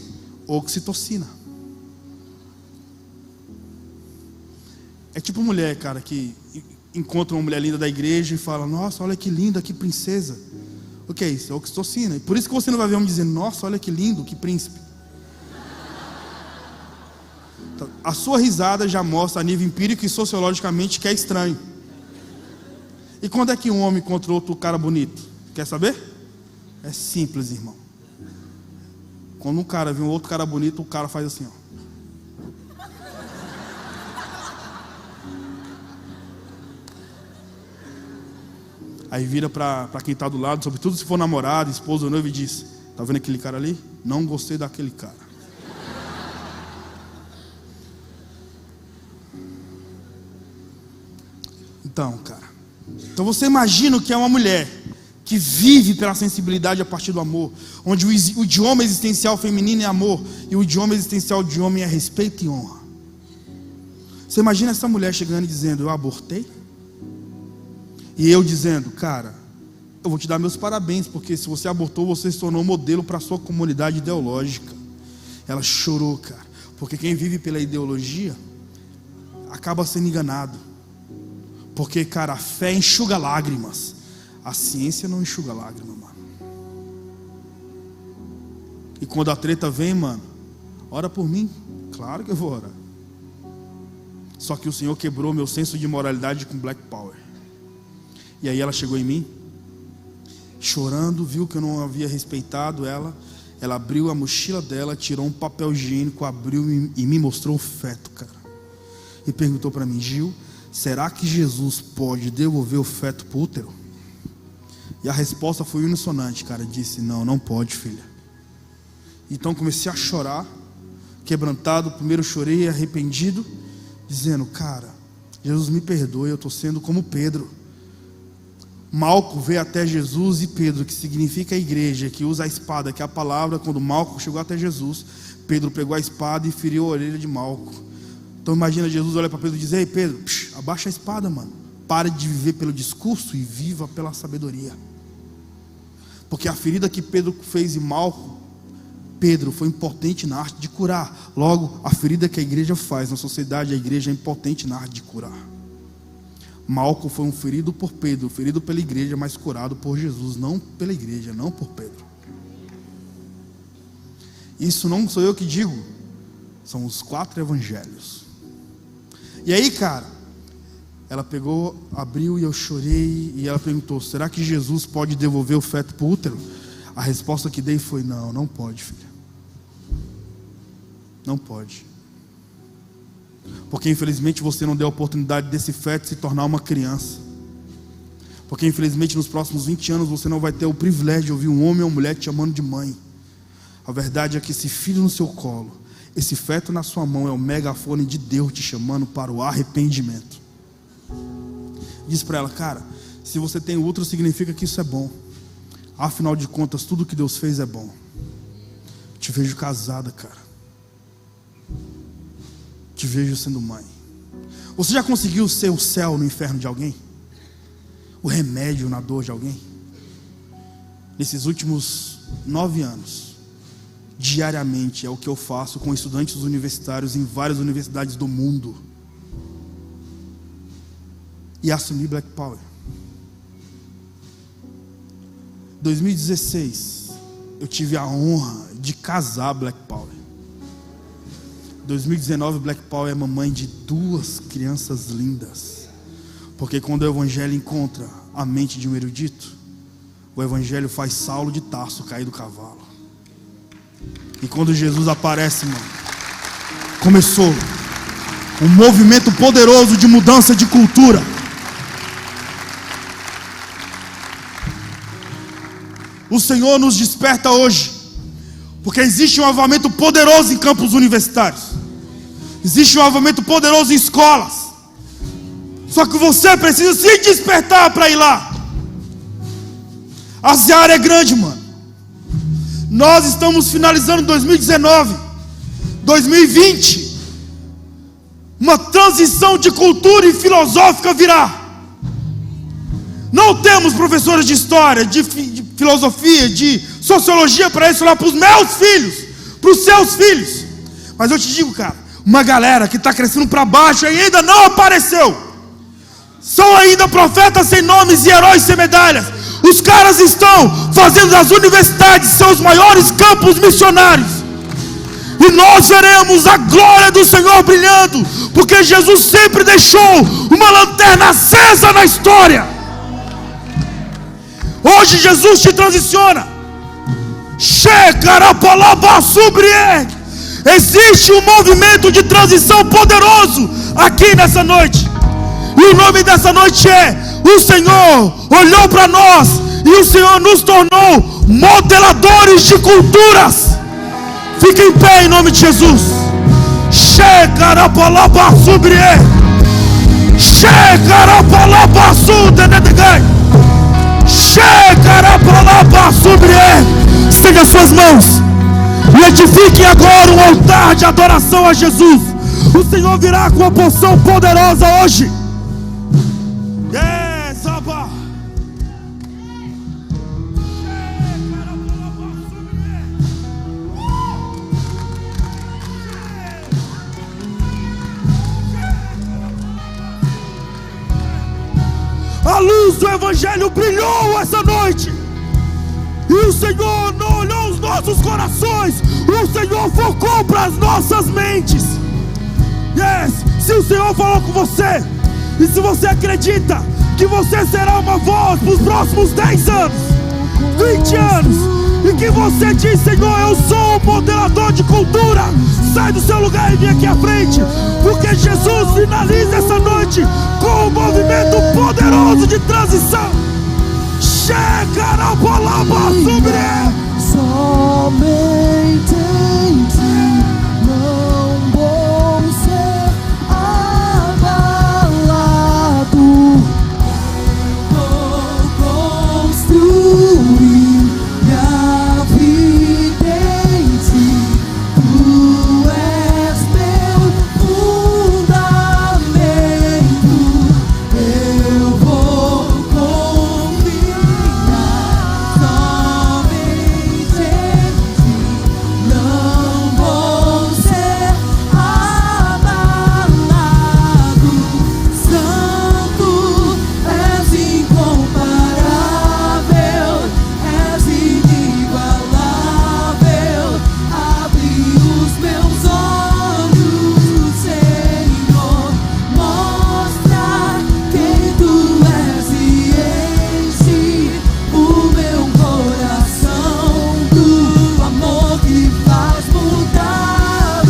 Oxitocina. É tipo mulher, cara, que encontra uma mulher linda da igreja e fala: nossa, olha que linda, que princesa. O que é isso? É oxitocina. E por isso que você não vai ver homem dizendo: nossa, olha que lindo, que príncipe. Então, a sua risada já mostra a nível empírico e sociologicamente que é estranho. E quando é que um homem encontra outro cara bonito? Quer saber? É simples, irmão. Quando um cara vê um outro cara bonito, o cara faz assim, ó. Aí vira para quem está do lado, sobretudo se for namorado, esposa ou noivo, e diz: Tá vendo aquele cara ali? Não gostei daquele cara. Então, cara. Então você imagina o que é uma mulher que vive pela sensibilidade a partir do amor, onde o idioma existencial feminino é amor e o idioma existencial de homem é respeito e honra. Você imagina essa mulher chegando e dizendo: eu abortei? E eu dizendo: cara, eu vou te dar meus parabéns, porque se você abortou, você se tornou modelo para a sua comunidade ideológica. Ela chorou, cara, porque quem vive pela ideologia acaba sendo enganado. Porque, cara, a fé enxuga lágrimas, a ciência não enxuga lágrimas, mano. E quando a treta vem, mano, ora por mim, claro que eu vou orar. Só que o Senhor quebrou meu senso de moralidade com Black Power. E aí ela chegou em mim, chorando, viu que eu não havia respeitado ela. Ela abriu a mochila dela, tirou um papel higiênico, abriu e me mostrou o feto, cara. E perguntou para mim: Gil, será que Jesus pode devolver o feto para o útero? E a resposta foi unissonante, cara. Disse: não, não pode, filha. Então comecei a chorar, quebrantado. Primeiro chorei arrependido, dizendo: cara, Jesus me perdoe, eu estou sendo como Pedro. Malco veio até Jesus e Pedro, que significa a igreja, que usa a espada, que é a palavra. Quando Malco chegou até Jesus, Pedro pegou a espada e feriu a orelha de Malco. Então imagina Jesus olha para Pedro e diz: ei Pedro, abaixa a espada, mano. Pare de viver pelo discurso e viva pela sabedoria. Porque a ferida que Pedro fez em Malco, Pedro foi impotente na arte de curar. Logo, a ferida que a igreja faz na sociedade, a igreja é impotente na arte de curar. Malco foi um ferido por Pedro, ferido pela igreja, mas curado por Jesus, não pela igreja, não por Pedro. Isso não sou eu que digo, são os 4 evangelhos. E aí, cara, ela pegou, abriu e eu chorei. E ela perguntou: será que Jesus pode devolver o feto para o útero? A resposta que dei foi: não, não pode, filha. Não pode. Porque infelizmente você não deu a oportunidade desse feto se tornar uma criança. Porque infelizmente nos próximos 20 anos você não vai ter o privilégio de ouvir um homem ou uma mulher te chamando de mãe. A verdade é que esse filho no seu colo, esse feto na sua mão, é o megafone de Deus te chamando para o arrependimento. Diz para ela: cara, se você tem útero, significa que isso é bom. Afinal de contas, tudo que Deus fez é bom. Te vejo casada, cara. Te vejo sendo mãe. Você já conseguiu ser o céu no inferno de alguém? O remédio na dor de alguém? Nesses últimos 9 anos, diariamente é o que eu faço com estudantes universitários em várias universidades do mundo. E assumi Black Power. 2016, eu tive a honra de casar Black Power. 2019, Black Power é mamãe de 2 crianças lindas. Porque quando o evangelho encontra a mente de um erudito, o evangelho faz Saulo de Tarso cair do cavalo. E quando Jesus aparece, mano, começou um movimento poderoso de mudança de cultura. O Senhor nos desperta hoje, porque existe um avivamento poderoso em campos universitários. Existe um avivamento poderoso em escolas. Só que você precisa se despertar para ir lá. A seara é grande, mano. Nós estamos finalizando 2019, 2020. Uma transição de cultura e filosófica virá. Não temos professores de história, de filosofia, de sociologia para ensinar para os meus filhos, para os seus filhos. Mas eu te digo, cara, uma galera que está crescendo para baixo e ainda não apareceu. São ainda profetas sem nomes e heróis sem medalhas. Os caras estão fazendo das universidades seus maiores campos missionários. E nós veremos a glória do Senhor brilhando, porque Jesus sempre deixou uma lanterna acesa na história. Hoje Jesus te transiciona. Existe um movimento de transição poderoso aqui nessa noite. E o nome dessa noite é: o Senhor olhou para nós e o Senhor nos tornou modeladores de culturas. Fica em pé em nome de Jesus. Estenda as suas mãos e edifiquem agora um altar de adoração a Jesus. O Senhor virá com uma porção poderosa hoje. A luz do Evangelho brilhou essa noite, e o Senhor não olhou os nossos corações, o Senhor focou para as nossas mentes. Se o Senhor falou com você, e se você acredita que você será uma voz para os próximos 10 anos, 20 anos, e que você diz: Senhor, eu sou um modelador de cultura, sai do seu lugar e vem aqui à frente, porque Jesus finaliza essa noite com um movimento poderoso de transição. Chega na palavra sobre somente em ti não vou ser abalado. Vou construir minha vida em ti. Tu és meu fundamento. Eu vou confiar somente em ti. Não vou ser abalado. Santo, és incomparável, és inigualável. Abre os meus olhos, Senhor, mostra quem tu és e enche o meu coração do amor que faz mudar o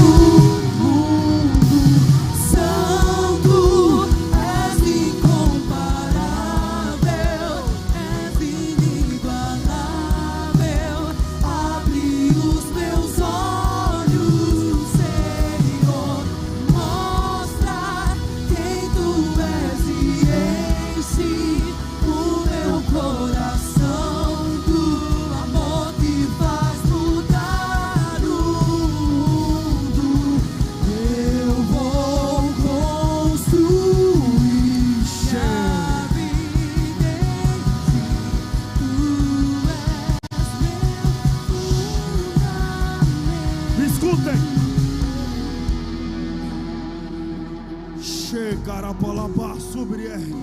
mundo. Santo, és incomparável, és inigualável. Abre os meus olhos, Senhor, mostra quem tu és e enche o meu coração do amor que faz mudar o mundo. Eu vou construir chave dentro. Tu és meu fundamento. Me escutem. Chegará para sobre ele.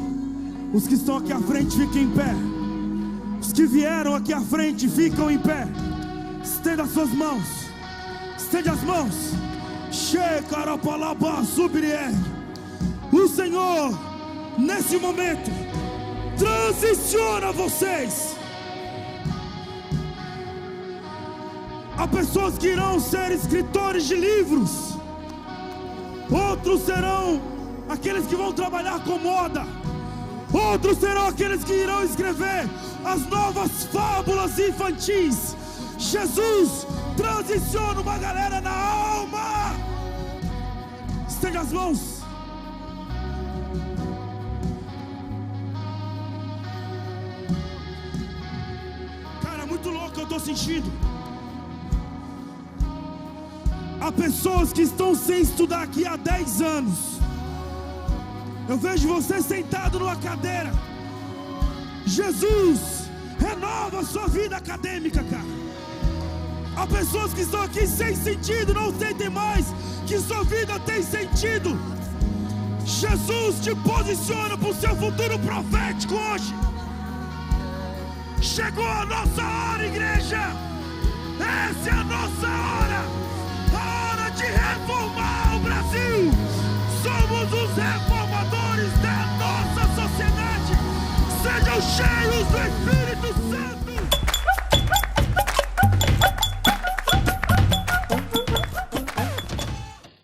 Os que estão aqui à frente fiquem em pé. Os que vieram aqui à frente ficam em pé. Estenda as suas mãos. Estende as mãos. Chegará para sobre ele. O Senhor, nesse momento, transiciona vocês. Há pessoas que irão ser escritores de livros. Outros serão aqueles que vão trabalhar com moda. Outros serão aqueles que irão escrever as novas fábulas infantis. Jesus transiciona uma galera na alma. Estende as mãos. Cara, é muito louco, eu estou sentindo. Há pessoas que estão sem estudar aqui há 10 anos. Eu vejo você sentado numa cadeira. Jesus renova a sua vida acadêmica, cara. Há pessoas que estão aqui sem sentido, não sentem mais que sua vida tem sentido. Jesus te posiciona para o seu futuro profético hoje. Chegou a nossa hora, igreja. Essa é a nossa hora. A hora de reformar o Brasil. Somos os reformadores da nossa sociedade. Sejam cheios do Espírito Santo.